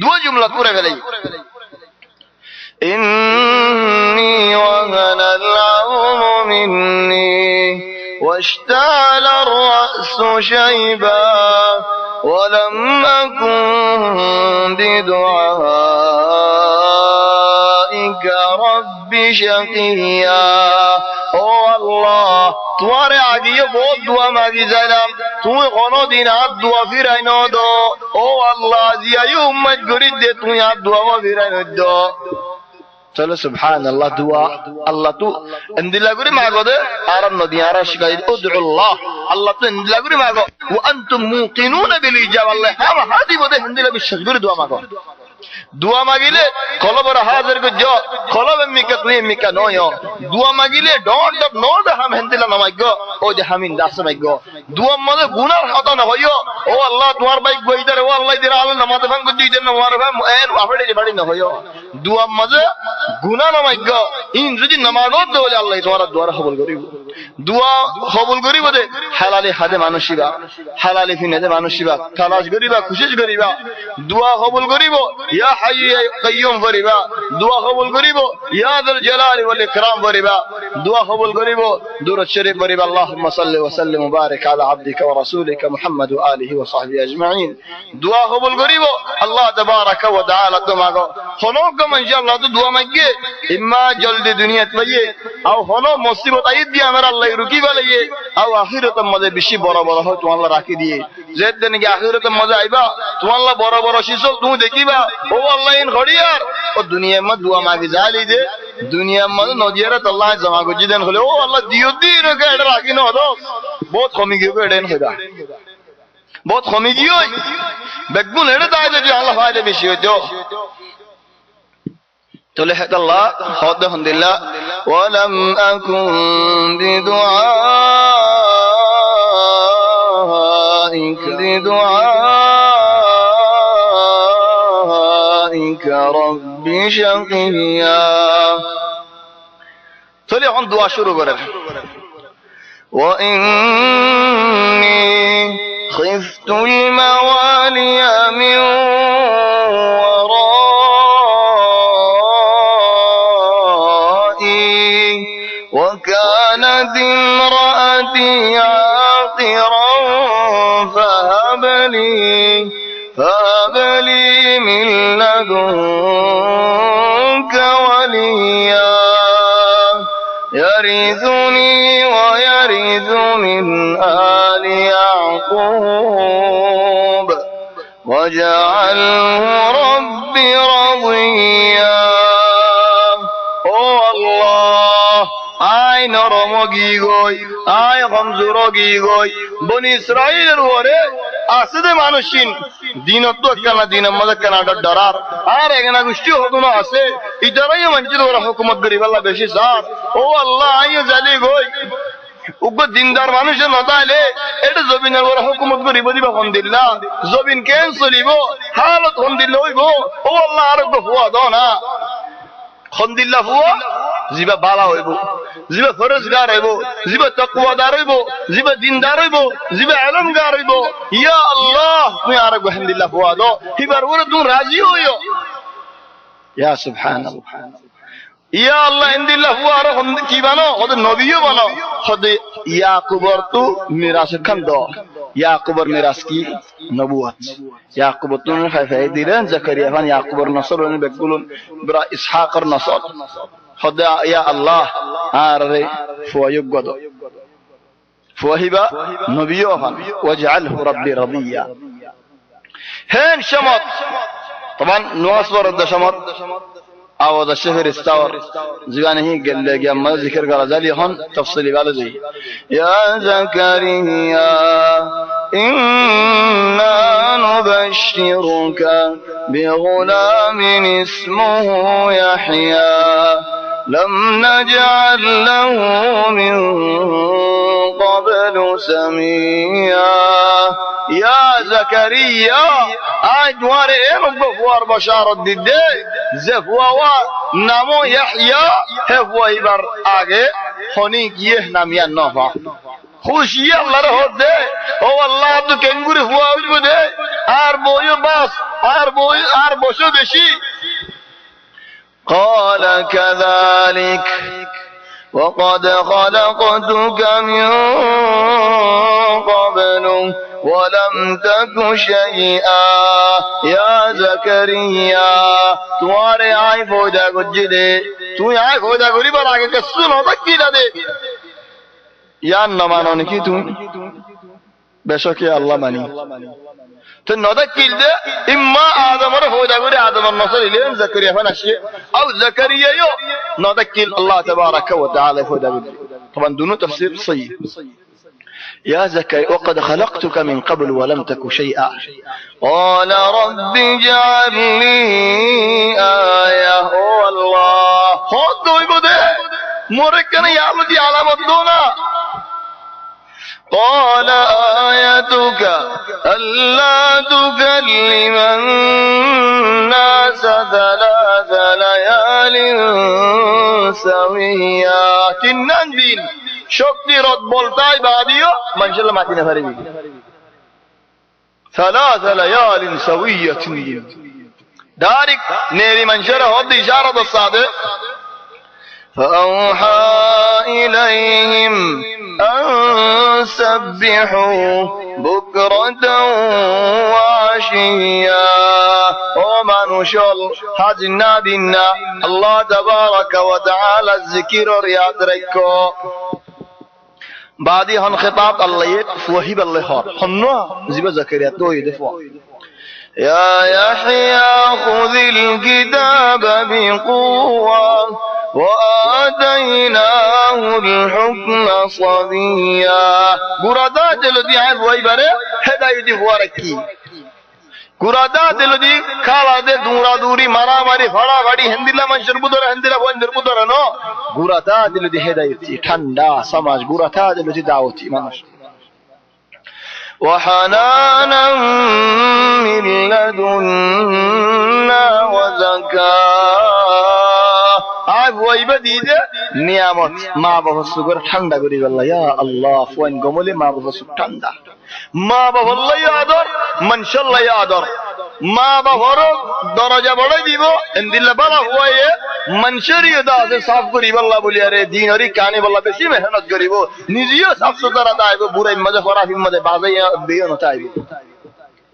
Speaker 1: দুই জুমলা করে ফেলাই إني وهن العظم مني واشتعل الرأس شيبا ولم أكن بدعائك رب شقيا او الله تمہارے آگے بہت دعا مانگی جائلام تمہیں غنو دین آپ دعا پھرائی نو دو او اللہ زیائی امت گرید دے تمہیں آپ دعا پھرائی نو دو চলো সুবহানাল্লাহ দোয়া আল্লাহ তো ইন্দিলা করে মাগো দে আর নদী আর শিকাই উদুল্লাহ আল্লাহ তো ইন্দিলা করে মাগো ওয়া আনতুম মুকিনুনা বিল ইজাব আল্লাহ হ্যাঁ হাদি বদে ইন্দিলা বিশ্বাস করে দোয়া মাগো দোয়া মাগিলে কলবর হাজির গো জ কলব মিকা তুই মিকা নয় দোয়া মাগিলে ডট ডট নো দে হাম ইন্দিলা নামাগো ও যে হামিন দাস মাগো দোয়া মদে গুনাহ হতা না হইও ও আল্লাহ তোমার বাইক বইদার ও আল্লাহ দিরা আল্লাহ নামাতে ভাঙ দিই দেন মার ভাই এর আফড়ে যে বাড়ি না হইও দোয়া মদে গুনাহ নামাগো ইন যদি নামাগো দলে আল্লাহ তোমার দোয়া কবুল করিব দোয়া কবুল করিব দে হালালে হাদে মানুষিবা হালালে ফিনাদে মানুষিবা তালাশ করিবা খুশি করিবা দোয়া কবুল করিব ইয়া হাই ইয়া কাইয়ুম করিবা দোয়া কবুল করিব ইয়া যাল জালাল ওয়াল ইকরাম করিবা দোয়া কবুল করিব দুরূদ শরীফ করিবা আল্লাহুম্মা সাল্লি ওয়া সাল্লিম ওয়া বারিক আলা আবদিকা ওয়া রাসূলিকা মুহাম্মদ ওয়া আলিহি ওয়া সাহবিহি আজমাইন দোয়া কবুল করিব আল্লাহ তাবারাকা ওয়া তাআলা তোমাগো হনো কম ইনশাআল্লাহ তো দোয়া মাগিয়ে ইম্মা জলদি দুনিয়াত পাইয়ে আও হনো মুসিবত আই দি আমার আল্লাহ রুকি বালাইয়ে আও আখিরাতের মধ্যে বেশি বড় বড় হয় তোমার আল্লাহ রাখি দিয়ে যেদিন কি আখিরাতের মধ্যে আইবা তোমার আল্লাহ বড় বড় শিশু তুমি দেখিবা ও আল্লাহ ইন ঘড়িয়ার ও দুনিয়ার মধ্যে দোয়া মাগি জালি দে দুনিয়ার মধ্যে নজিয়ারে আল্লাহ জমা করছি দেন হলে ও আল্লাহ দিও দিন এটা রাখি না হতো বহুত কমি গিয়ে এডেন হইবা বহুত কমি গিয়ে বেগুন এটা তাই যদি আল্লাহ ফায়দা বেশি হইতো تولي حق الله خذ الحمد لله ولم أكن بدعائك رب شقيا تولي عن دعاء شروع قرر وإني خفت الموالي من وكانت امرأتي عاقرا فهب لي من لدنك وليا يرثني ويرث من آل يعقوب واجعله رب رضيا আয় নরমগি গই আয় কমজোরগি গই বনি ইসরাইলের ওরে আসে মানুষিন দিনত কেনা দিন মজা কেনাটা ডরার আর এখানে গোষ্ঠী হতো না আছে ইতারাই মঞ্জিল ওরা হুকুমত গরিব আল্লাহ বেশি সার ও আল্লাহ আয় জালি গই উগ্র দিনদার মানুষের নতাইলে এটা জমিনের ওরা হুকুমত গরিব দিবা কোন দিল্লা জমিন কেন চলিব হালত কোন দিল্লা হইব ও আল্লাহ আরোগ্য হুয়া দাও না খন্দিল্লা হুয়া জিবা বালা হইব জিবা ফরজগার হইব জিবা তাকওয়াদার হইব জিবা দিনদার হইব জিবা ইলমগার হইব ইয়া আল্লাহ তুমি আর আলহামদুলিল্লাহ হুয়া দাও এবার ওরে তুমি রাজি হইও ইয়া সুবহানাল্লাহ ইয়া আল্লাহ ইনদিল্লাহ হুয়া আর কি বানো ওদের নবীও বানো খোদে ইয়াকুবর তু মিরাস খান দাও ইয়াকুবর মিরাস কি নবুয়ত ইয়াকুব তুন খাইফাই দিলেন জাকারিয়া ফান ইয়াকুবর নসল ওনে বেগুলন বরা ইসহাকর নসল খোদা ইয়া আল্লাহ আরে ফুয়ুগদ ফুহিবা নবীও ফান ওয়াজআলহু রাব্বি রাদিয়া হেন শামত طبعا نواصل الدشمت او د شهر استور زغانه قال يا ما ذكر غزالي هون تفصيلي بالذي يا زكريا إنا نبشرك بغلام اسمه يحيى لم نجعل له من قبل سميا يا زكريا اجوار مغفور بشارة دي زفوا نامو يحيى هو يبر آگے ہونی کیے نامیا نوفا خوشی اللہ رہو دے او اللہ تو کنگوری ہوا وجو دے آر بویو باس آر بوشو بشی قال كذلك وقد خلقتك من قبل ولم تك شيئا يا زكريا تمہارے آئی فوجا گجدے تو آئی فوجا گری بر آگے کسنو تکی لدے یا نمانو نکی تو بے شک اللہ مانی تو نذكر ده إما آدم هو دعوري آدم النصر إليهم زكريا فنشي أو زكريا يو نذكر الله تبارك وتعالى هو دعوري طبعا دونه تفسير صحيح يا زكريا وقد خلقتك من قبل ولم تك شيئا قال رب اجعل لي آية هو الله خذ ويقول مركنا يا الله دي علامة دونا قال آيتك ألا تكلم الناس 3 ليال سويا তিন দিন শক্তি রদ বলতাই বাদিও মানশাল্লাহ মাদিনা ফারিবি 3 ليال سوية دارك نيري منشره هد إشارة الصادق فأوحى إليهم أن سبحوا بكرة وعشيا ومن شل حجنا بنا الله تبارك وتعالى الذكر رياض ريكو بعدي هن خطاب الله وحي بالله هنوا زيب زكريا تو يدفع يا يحيى خذ الكتاب بقوة وآتيناه الحكم صبيا গুরাদা জলদি আয় বইবারে হেদায়েতি হওয়ার কি গুরাদা জলদি খালাদে দৌড়াদৌড়ি মারামারি ফাড়াফাড়ি হিন্দিলা মানুষের বুদরে হিন্দিলা বন্ধের বুদরে ন গুরাদা জলদি হেদায়েতি ঠান্ডা সমাজ গুরাদা জলদি দাওয়াতি মানুষ وحنانا من لدنا وزكاة আয় বইবা দিদে নিয়ামত মা বাবা সুগর ঠান্ডা করি বললা ইয়া আল্লাহ ফোন গমলে মা বাবা সুগ ঠান্ডা মা বাবা লাই আদর মানশাল লাই আদর মা বাবার দরজা বড়াই দিব ইনদিল্লাহ বলা হুয়ায়ে মনশরিয় দাসে সাফ করি বললা বলি আরে দিন হরি কানে বললা বেশি মেহনত করিব নিজেও সাফ সুতরা দাইব বুড়াই মজা ফরাফি মজা বাজাই বেয় না তাইব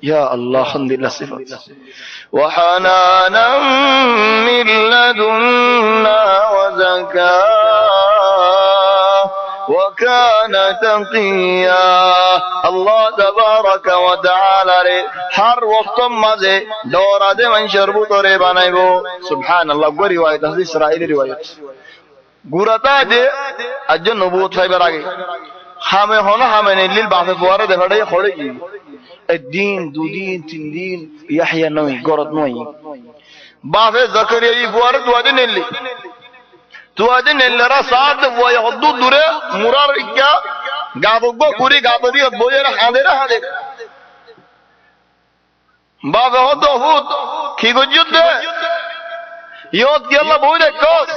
Speaker 1: يا الله الحمد لله صفات وحنانا من لدنا وزكاة وكان تقيا الله تبارك وتعالى हर वक्त मजे दौरा दे मन शरबत रे बनाइबो सुभान अल्लाह गो रिवायत है इस्राएली रिवायत गुराता दे अज नबूवत फाइबर आगे हमें होना हमें नील बाफे फुआरे दे फड़े खोड़े की الدين دو دين تين دين يحيى نوي قرد نوي بافي زكريا فوارد وادين اللي توادين اللي راساد ويهدو دوره مرار إكا قابقو كوري قابقو بوجه حاضر حاضر بافي هدو هود كي قجد ده يود كي الله بوده كوس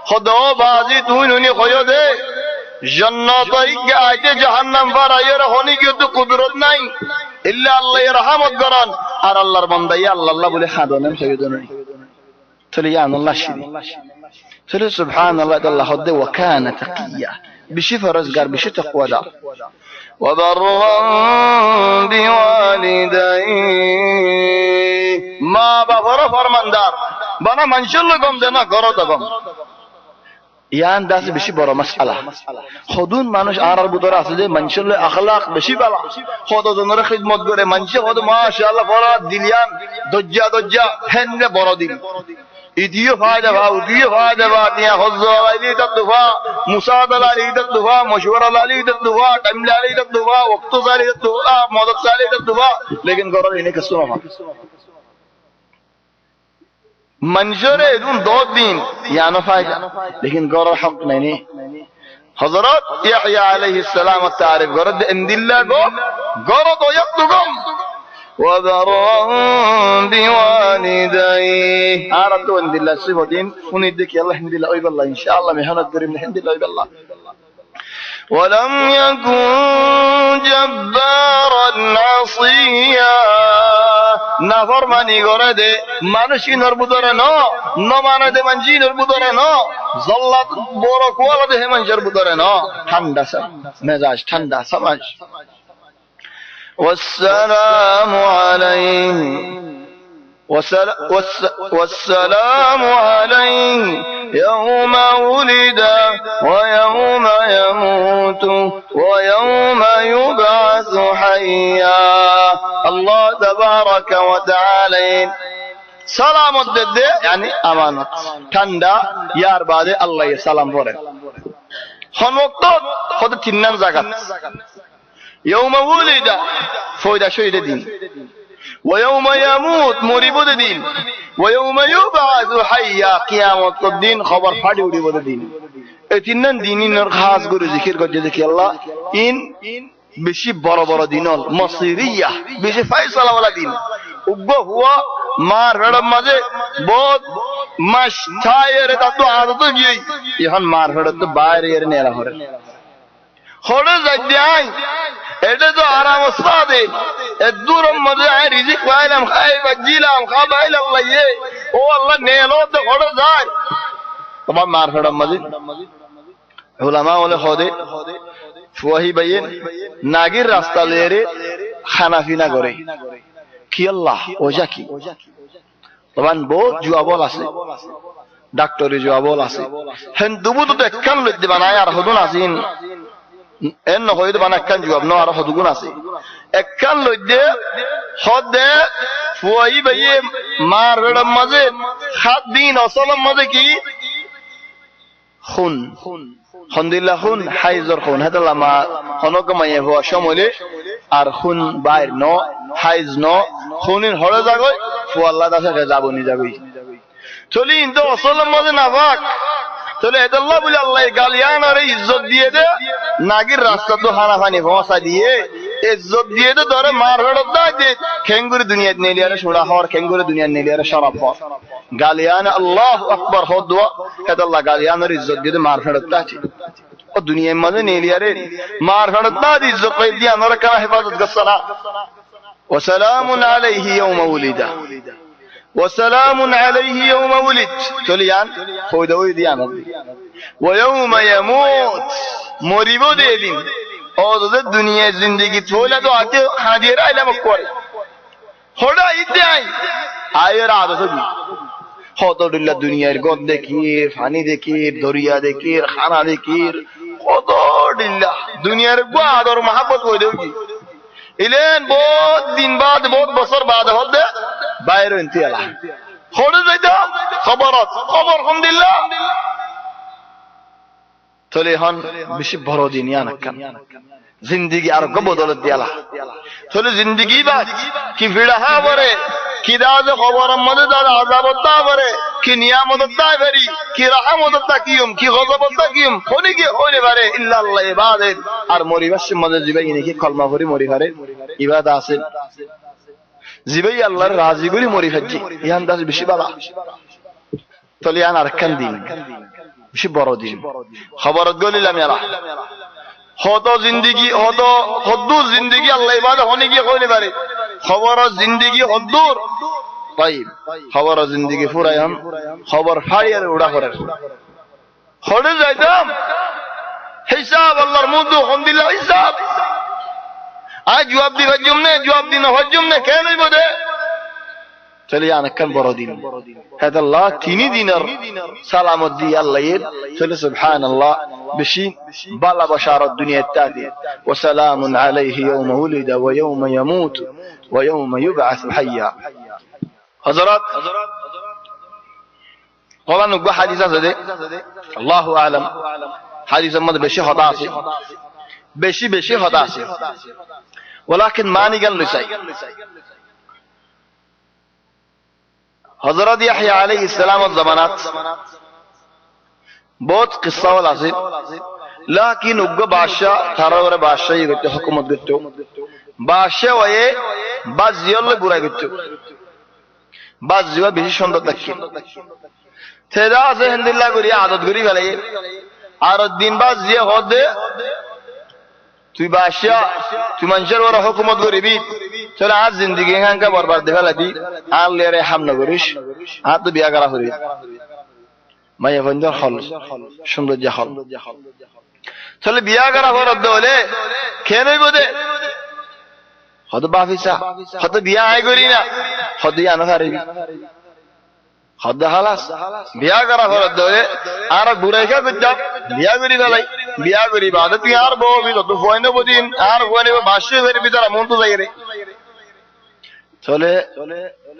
Speaker 1: خدا بازي توي نوني خيو ده जन्नत के आयते जहन्नम पर आये होने की तो कुदरत नहीं इल्ला अल्लाह रहमत करन और अल्लाहर बंदा या अल्लाह बोले खादोनम सयदन चले या अल्लाह शिरी चले सुभान अल्लाह अल्लाह हद وكان تقيا بشي فرزگار بشي تقوا دا وبرا بوالديه ما بفر فرماندار بنا منشل لكم দেনা করো তখন ইয়ান দাস বেশি বড় মাসআলা খুদুন মানুষ আরার বুদর আছে যে মানুষের আখলাক বেশি ভালো খোদ জনের খিদমত করে মানুষ খোদ মাশাআল্লাহ বড় দিলিয়ান দজ্জা দজ্জা হেনরে বড় দিল ইদিও ফায়দা ভাও দিও ফায়দা বাতিয়া হজ্জা আলী তদফা মুসাদাল আলী তদফা মশওয়ারা আলী তদফা টাইম আলী তদফা ওয়াক্ত আলী তদফা মদদ আলী তদফা लेकिन गौरव इन्हें कसो ना मंजूर है दून दो दिन या न फायदा लेकिन गौरव हम नहीं हजरत यहया अलैहिस्सलाम तारीफ गौरव इंदिल्ला को गौरव तो यक्तुकुम وبرا بوالديه आरतो इंदिल्ला सिफतीन उन्हें देखिए अल्लाह इंदिल्ला ओय बल्ला इंशाअल्लाह मेहनत करें इंदिल्ला ओय बल्ला ولم يكن جبارا عصيا নাফরমানি করে দে মানুষই নরবুদরে ন মানে দে মানজি নরবুদরে ন জল্লাত বড় কোয়ালা দে মানুষের বুদরে ন ঠান্ডা মেজাজ ঠান্ডা সমাজ والسلام عليه والسلام عليه يوم ولد ويوم يموت ويوم يبعث حيا الله تبارك وتعالى سلام الدد يعني امانت ঠান্ডা ইয়ার বাদে আল্লাহ সালাম পড়ে হন ওয়াক্ত খোদ তিননাম জাগাত يوم ولد فويدا شهيد الدين ويوم يموت مريبود الدين ويوم يبعث حيا قيامة الدين خبر فادي وديبود الدين اتنن دينين خاص گرو ذکر کو جدی اللہ ان বেশি বড় বড় দিনল মসিরিয়া বেশি ফয়সালা ওয়ালা দিন উগ্গ হুয়া মার রড় মাঝে বহুত মাস ছায়ের তাতো আদত গই এখন মার রড় তো বাইরে এর নেলা হরে হড়ে যাই এটা তো আরাম সাদে এদুর মধ্যে আই রিজিক পাইলাম খাই বাজিলাম খাবাইলাম লাইয়ে ও আল্লাহ নেলো তো হড়ে যায় তোমার মার রড় মাঝে উলামা ওলে খোদে ফুয়াহি বাইন নাগির রাস্তা লেরে খানাফিনা করে কি আল্লাহ ওজা কি তখন বহুত জুয়াবল আছে ডাক্তারি জুয়াবল আছে হেন দুবু তো একখান লইতে বানায় আর হদুন আসিন এন হইতে বানা একখান জুয়াব ন আর হদুগুন আছে একখান লইতে হদে ফুয়াহি বাইয়ে মার বেড়ার মাঝে 7 দিন অসলম মাঝে কি খুন হন্দিল্লা খুন হাইজর খুন হেতাল্লা মা হনক মাইয়ে হওয়া সমলে আর খুন বাইর ন হাইজ ন খুনিন হরে যাগই ফুয়াল্লা দাসে যাবনি যাবই চলি ইন্ত অসলের মধ্যে না ভাগ তাহলে হেতাল্লা বলে আল্লাহ গালিয়ান আর ইজ্জত দিয়ে দে নাগির রাস্তা তো হানাফানি পৌঁছা দিয়ে ইজ্জত দিয়ে দে ধরে মার ফেরত দেয় যে খেঙ্গুরি দুনিয়াত নেলিয়ারে সোড়া হওয়ার খেঙ্গুরি দুনিয়ার নেলিয়ারে শরাব হওয়ার গালিয়ান আল্লাহ আকবর হদুয়া হেতাল্লা গালিয়ানের ইজ্জত দিয়ে মার ফেরত আছে ও দুনিয়ার মধ্যে নেলিয়ারে মার ফেরত না ইজ্জত পাই দিয়ে আমরা কেন হেফাজত করছে না ওয়াসালামুন আলাইহি ইয়াওমা উলিদা ওয়াসালামুন আলাইহি ইয়াওমা উলিদ চলিয়ান ফয়দা ওই দিয়ান ওয়া ইয়াওমা ইয়ামুত মরিব দেদিন ও দুনিয়া জিন্দেগি চলে তো আগে হাজির আইলাম করে হড়া ইতাই আয়ের আদত দি হতদুল্লাহ দুনিয়ার গদ দেখির ফানি দেখির দরিয়া দেখির খানা দেখির হতদুল্লাহ দুনিয়ার বাদর মহব্বত কই দেউ কি ইলেন বহুত দিন বাদ বহুত বছর বাদ হদে বাইরে ইন্তিয়ালা হড়ে যাইতা খবর আলহামদুলিল্লাহ তলে হন বেশি বড় দিন ইয়ানাকান জিন্দেগি আর বদলত দিয়ালা তলে জিন্দেগি বা কি ভিড়া বরে কি দাজ খবর মধ্যে দাদা আযাবতা বরে কি নিয়ামততা ভরি কি রহমততা কিয়ম কি গজবতা কিয়ম কোনি কি হইলে পারে ইল্লা আল্লাহ ইবাদত আর মরিবাস মধ্যে জিবাই নাকি কলমা ভরি মরি পারে ইবাদত আছে জিবাই আল্লাহর রাজি করি মরি হাজি ইয়ান দাস বেশি বালা তলে ইয়ান আরকান দিন বেশি বড় দিন খবরত গলিলাম ইয়ারা হত জিন্দেগি হদ্দু জিন্দেগি আল্লাহ ইবাদত হনি কি কইলে পারে খবর জিন্দেগি হদ্দুর طيب খবর জিন্দেগি ফুরায়াম খবর ফাড়িয়ার উড়া করে হড়ে যাইতাম হিসাব আল্লাহর মুদু আলহামদুলিল্লাহ হিসাব আজ জবাব দিবা জুমনে জবাব দিন হজুমনে কেন বদে চলে আনকান বড় দিন হ্যাঁ আল্লাহ তিনি দিনের সালামত দি আল্লাহ চলে সুবহানাল্লাহ বেশি বালা বশারত দুনিয়াতে তাদি ওয়া সালামুন আলাইহি ইয়াওমা উলিদা ওয়া ইয়াওমা ইয়ামুত ওয়া ইয়াওমা ইউবআসু হাইয়া হযরত কোরআন ও হাদিস আছে আল্লাহু আলাম হাদিসের মধ্যে বেশি হতা আছে বেশি হতা আছে ওয়ালাকিন মানি গান লইছাই হযরত ইয়াহইয়া আলাইহিস সালামের জামানাত বহুত কিসসাওয়াল আছে লাকিন উগ্র বাদশা তারারে বাদশাহী করতে হুকুমত করত বাদশা হয়ে বাজিয়লে বুড়াই করত বাজিয়া বেশি সুন্দর দেখি তেদা আছে আলহামদুলিল্লাহ করি আদত করি ফেলে আর দিন বাজিয়া হদে তুই বাদশা তুই মানুষের ওরা হুকুমত করবি চলে আজ জিন্দেগি এখানকার বরবাদ ফেলাবি আর লেরে হামলা করিস আর তো বিয়া করা করি মাইয়া বন্ধুর হল সৌন্দর্য হল চলে বিয়া করা বরাদ্দ হলে খেয়ে নইব দে হয়তো বাফিসা হয়তো বিয়া আয় করি না হয়তো আনো হারিবি হয়তো হালাস বিয়া করা বরাদ্দ হলে আর বুড়াই খা করতাম বিয়া করি ফেলাই বিয়া করি বাদে তুই আর ববি তত ফয় নেব দিন আর ফয় নেব বাসে ফেরবি তারা মন তো যাই রে চলে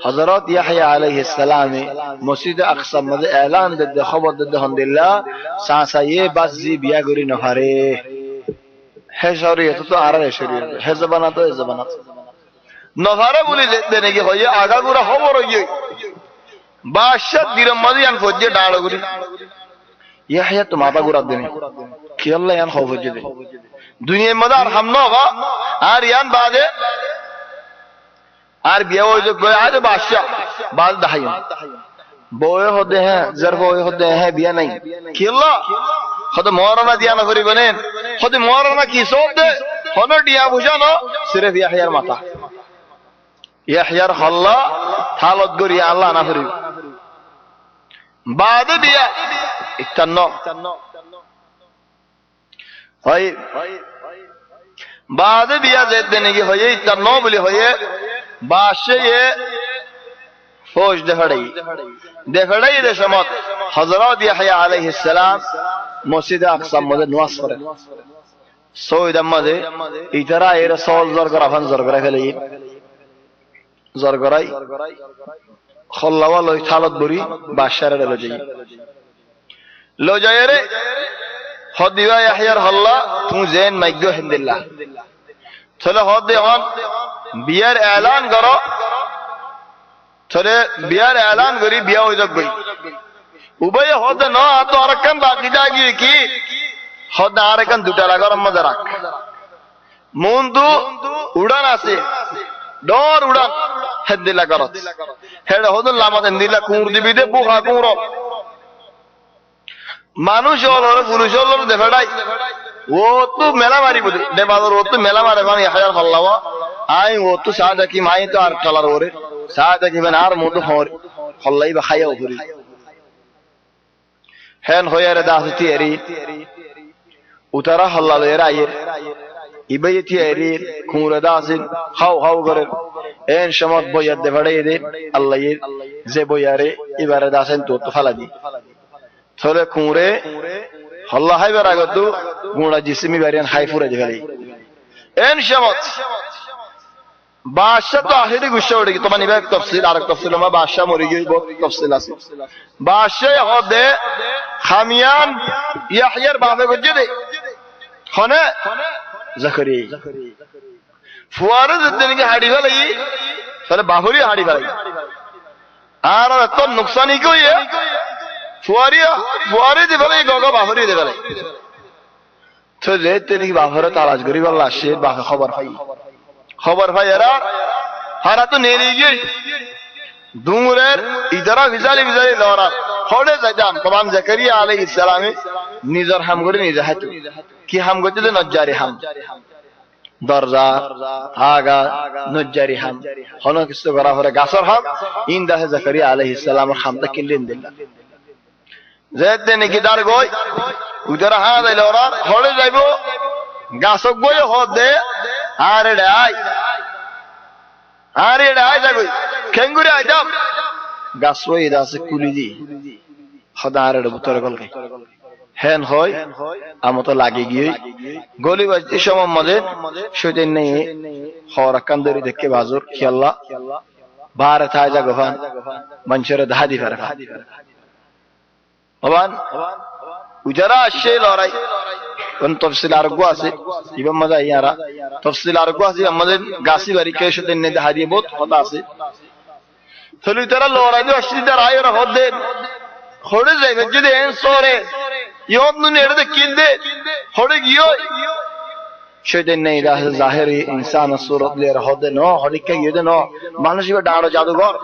Speaker 1: হযরত ইয়াহইয়া আলাইহিস সালামে মসজিদ আকসা মধ্যে এলান দে খবর দে আলহামদুলিল্লাহ সাসায়ে বাজি বিয়া করি না হারে হে শরীয়ত তো আর শরীয়ত হে জবানা তো জবানা নহারে বলি দে নাকি হয় আগা গুরা খবর হই বাদশা দিরম মদিয়ান ফজে ডাল গুরি ইয়াহইয়া তো মাথা গুরা দেনে কি আল্লাহ ইয়ান খবর দে দুনিয়ার মধ্যে আর হাম না বা আর ইয়ান বাদে আর বিয়া হয়ে গয় আজ বাদশা বাদ দাহাই বয় হদে হ্যাঁ জর বয় হদে হ্যাঁ বিয়া নাই কি আল্লাহ হদে মরনা দিয়া না করি বনেন হদে মরনা কি সব দে হনো ডিয়া বুঝানো সিরফ ইয়াহইয়ার মাথা ইয়াহইয়ার হল্লা হালত গরি আল্লাহ না করি বাদ বিয়া ইতান্ন হয় বাদ বিয়া যেতে নাকি হয়ে ইতান্ন বলে হয়ে বাদশা ফৌজ দেখাড়াই দে সমত হযরত ইয়াহইয়া আলাইহিস সালাম মসজিদে আকসা মধ্যে নামাজ পড়ে সৌদ মধ্যে ইতারা এর রাসূল জরগরা ফান জরগরা ফেলে জরগরাই খল্লাওয়া লই থালত বরি বাদশারে লই যাই লো যায়রে হদিবা ইয়াহিয়ার হল্লা তু জেন মাইগ্য হিন্দিল্লাহ চলে হদে হন বিয়ার এলান করো চলে বিয়ার এলান করি বিয়া হয়ে যাক উভয় হদে ন তো আরেকখান বাকি দাগি কি হদে আরেকখান দুটা রাগার মধ্যে রাখ মন তো উড়ান আছে ডর উড়ান হেদিল্লা করত হেড হদুল লামাত হিন্দিল্লা কুঁর দিবি দে বুহা কুঁর মানুষ হল পুরুষ হল দেখাই ও তো মেলা মারিব দেবাদর ও তো মেলা মারে মানে হাজার হল্লাওয়া আই ও তো চা দেখি মাই তো আর কালার ওরে চা দেখিবেন আর মতো হল্লাই বা খাইয়াও করি হেন হইয়ারে দাসতি এরি উতারা হল্লা লয়ের আইয়ের ইবাইতি এরির কুঁরে দাসিন হাও হাও করে এন সমত বইয়ার দেভাড়াই দে আল্লাহর যে বইয়ারে এবারে দাসেন তো ফালা দি থলে কুঁরে হল্লা হাইবার আগত গুঁড়া জিসিমি বারিয়ান হাই ফুরে দেখালি এন সমত বাদশাহ তো আখিরি গুসা উঠে তোমার নিবে এক তফসিল আর এক তফসিল আমার বাদশাহ মরে গিয়ে বহুত তফসিল আছে বাদশাহ হদে খামিয়ান ইয়াহিয়ার বাপে গজে দে হনে জাকারিয়া ফুয়ারে যেদিনকে হাড়ি ফেলাই তাহলে বাহুরি হাড়ি ফেলাই আর তো নুকসানি কি হইয়ে ফুয়ারি দি ফেলাই গগা বাহুরি দি ফেলাই তো যে তিনি বাহুরে তালাশ করি বললা সে বাঘা খবর ভাই এরা হারা তো নেড়ে গিয়ে ডুঙুরের ইদারা ভিজালি লড়া হড়ে যাইতাম তখন জাকারিয়া আলাইহিস সালামে নিজের হাম করে নিজে হাত কি হাম করতে যে নজ্জারি হাম দরজা আগা নজ্জারি হাম হন কিছু করা হরে গাছর হাম ইন্দাহে জাকারিয়া আলাইহিস সালামের হামটা কিনলেন দিল্লা যেতে নাকি দার গই উদারা হা যাইল ওরা হড়ে যাইব গাছক গই হদে আর এড়াই যাবই খেঙ্গুরে আইতাম গাছ ওই দাসে কুলি দি হদা আর এড়ে বুতরে গলকে হেন হয় আমত লাগে গিয়ে গলি বাজতে সময় মধ্যে সেদিন নেই হওয়ার কান্দরি দেখে বাজুর খেয়াল্লা বারে থায় যা গোহান মানুষের ধাদি ফেরে ভবান উজারা আসছে লড়াই কোন তফসিল আরগো আছে ইবাম মজা ইয়ারা তফসিল আরগো আছে আমাদের গাছি বাড়ি কে সেদিন নেই হারিয়ে বহুত হতা আছে থলি তারা লড়াই তো আসছে তারা আয় ওরা হদে হড়ে যাইবে যদি এন সরে ইয়ন নুনে এড়ে কিনদে হড়ে গিয়ে সেদিন নেই জাহেরি ইনসান সুরত লিয়ার হদে ন হরিকে গিয়ে ন মানুষ এবার ডাঁড়ো জাদুঘর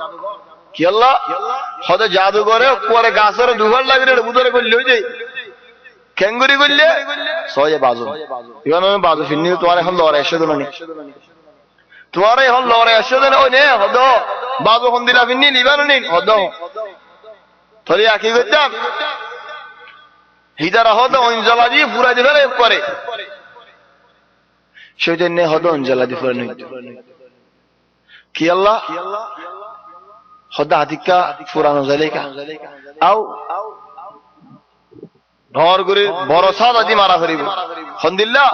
Speaker 1: কি আল্লাহ হদে জাদুঘরে পরে গাছের দুঘর লাগবে বুধরে করলে হয়ে যায় খেঙ্গুরি করলে সহজে বাজু এবার আমি বাজু ফিরনি তোমার এখন লড়াই এসে দিল তোমার এখন লড়াই এসে দিল ওই নে হদ বাজু এখন দিলা ফিরনি লিবানো নি হদ তাহলে একই করতাম হিদারা হদ অঞ্জলা দিয়ে পুরা দিবে পরে সেদিন নে হদ অঞ্জলা দিয়ে পুরা নিত কি আল্লাহ হদ হাতিকা পুরানো জায়গা আও ঢর করে বড় সাদ আদি মারা ফেরিব হন্দিল্লা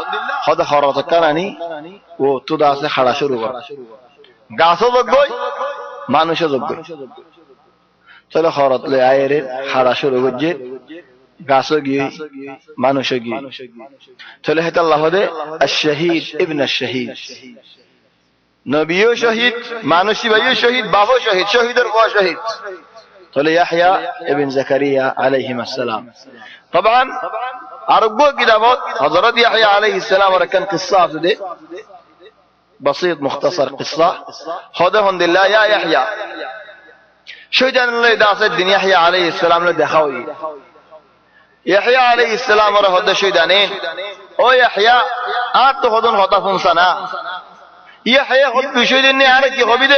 Speaker 1: হদ হরত কানানি ও তোদা আছে খাড়া শুরু কর গাছও যোগ্য মানুষও যোগ্য চলো হরত লে আয়ের খাড়া শুরু করছে গাছও গিয়ে মানুষও গিয়ে চলে হেত আল্লাহ দে আশ-শাহীদ ইবনে আশ-শাহীদ নবীও শহীদ মানুষই ভাইও শহীদ বাবও শহীদ শহীদের বড় শহীদ চলে ইয়াহইয়া ইবনে জাকারিয়া আলাইহিস সালাম طبعا ارجو كتابات حضرات يحيى عليه السلام وركن قصه ده بسيط مختصر قصه هذا الحمد لله يا يحيى شو جان الله داس الدنيا يحيى عليه السلام له دخاوي يحيى عليه السلام ور هذا شو جانين او يحيى ات خدون خطفون سنا يحيى خد شو جني على كي خبيده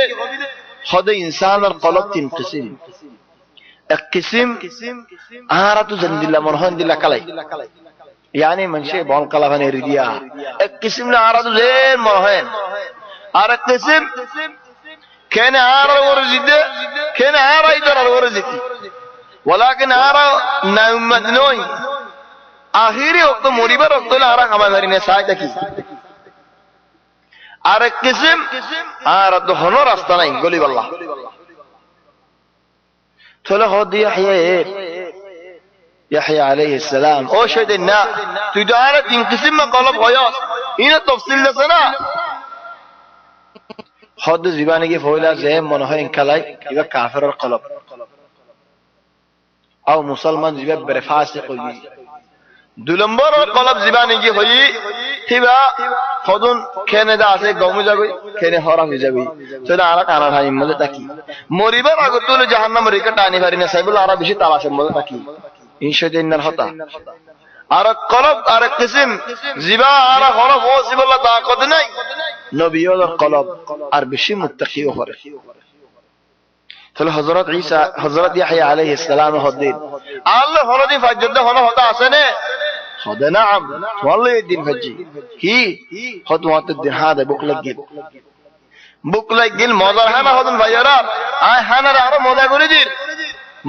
Speaker 1: خد انسان القلب تنقسم এক কিসিম আহারাতু জানদিল্লাহ মরহান দিল্লাহ কালাই ইয়ানি মানুষে বল কালাভানে রিদিয়া এক কিসিম না আহারাতু জেন মরহান আর এক কিসিম কেনে আহার ওর জিদে কেনে আহারাই তোর ওর জিতি ওয়ালাকিন আহারা না উম্মত নয় আখিরি ওক্ত মরিবার ওক্ত আহারা খাবা ধরিনে সাইদা কি আর এক কিসিম আহারাতু হনো রাস্তা নাই গলিবাল্লাহ চলে হদ ইয়াহিয়া ইয়াহইয়া আলাইহিস সালাম ও শয়তান না তুই তো আর তিন কিসিম কলব হয়স ইনা তাফসীল আছে না হদ জীবানে কি ফয়লা যে মনে হয় ইনকালাই ইবা কাফিরের কলব আও মুসলমান জিবা বরে ফাসিক হই দুই নম্বর কলব জীবানে কি হই হিবা হদুন কেনেদা আছে গমু যাবে কেনে হারাম হয়ে যাবে সেটা আর কারণ হয় মধ্যে তাকি মরিবার আগে তুলে জাহান্নামের রেখা টানি পারি না সাইবুল আরা বেশি তালাশের মধ্যে তাকি ইনশাআল্লাহ হতা আর কলব আর কিসম জিবা আর হরফ ও সিবুল্লাহ তাকত নাই নবীর কলব আর বেশি মুত্তাকি করে তাহলে হযরত ঈসা হযরত ইয়াহইয়া আলাইহিস সালাম হদিন আল্লাহ হরদি ফাজদা হলো হতা আছে না হদা নাম ওয়াল্লাহ দিন ফাজি কি হতওয়াত দিন হাদা বুক লাগিল মজার হানা হদন ভাইয়ারা আয় হানার আরো মজা করে দিন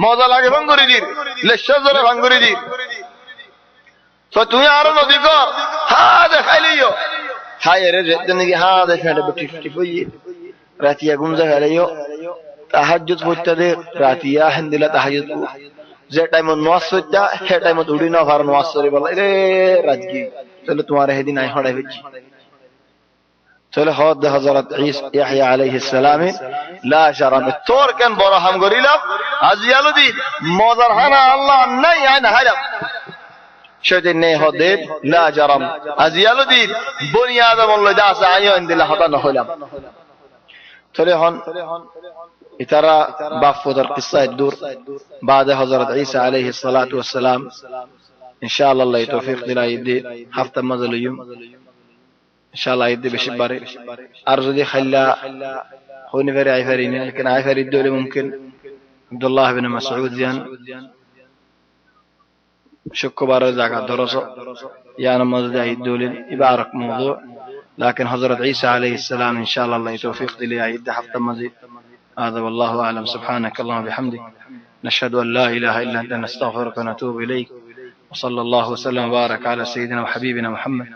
Speaker 1: মজা লাগে ভাঙ করে দিন লেশা জোরে ভাঙ করে দিন তো তুমি আরো নদী কর হাদা খাইলিও খাইরে যেদিন কি হাদা ফেটে টিফ হই রাতিয়া গুমজা খাইলিও তাহাজ্জুদ পড়তে দে রাতিয়া হিন্দিলা তাহাজ্জুদ যে টাইম নামাজ পড়তা সে টাইম উড়ি না ভার নামাজ পড়ি বলে রে রাজগি তাহলে তোমার হেদিন আই হড়াই হইছি তাহলে হদ হযরত ঈসা ইয়াহইয়া আলাইহিস সালাম লা শারাম তোর কেন বড় হাম করিলাম আজিয়ালুদি মজার হানা আল্লাহ নাই আনা হারাম সেদিন নেই হদে লা জারাম আজিয়ালুদি বনি আদম আল্লাহ দাস আইও ইনদিলা হতা না হইলাম তাহলে হন ইতারা বাফুদার কিসসা দূর بعد حضرت عيسى عليه الصلاة والسلام إن شاء الله الله توفيق দিলা ইদি হাফতা মাজলিয়ুম ইনশাআল্লাহ ইদি বেশি বারে আর যদি খাইলা হনি ফেরে আইফারিনে लेकिन আইফারি দলে মুমকিন আব্দুল্লাহ ইবনে মাসউদ জান শুক্রবারের জায়গা দরস ইয়া নামাজ দাই দলে ইবারক موضوع لكن حضرت عيسى عليه السلام إن شاء الله الله توفيق দিলা ইদি হাফতা মজিদ هذا والله أعلم سبحانك اللهم وبحمدك نشهد أن لا إله إلا أنت نستغفرك ونتوب إليك وصلى الله وسلم وبارك على سيدنا وحبيبنا محمد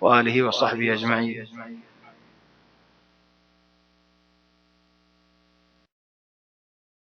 Speaker 1: وآله وصحبه أجمعين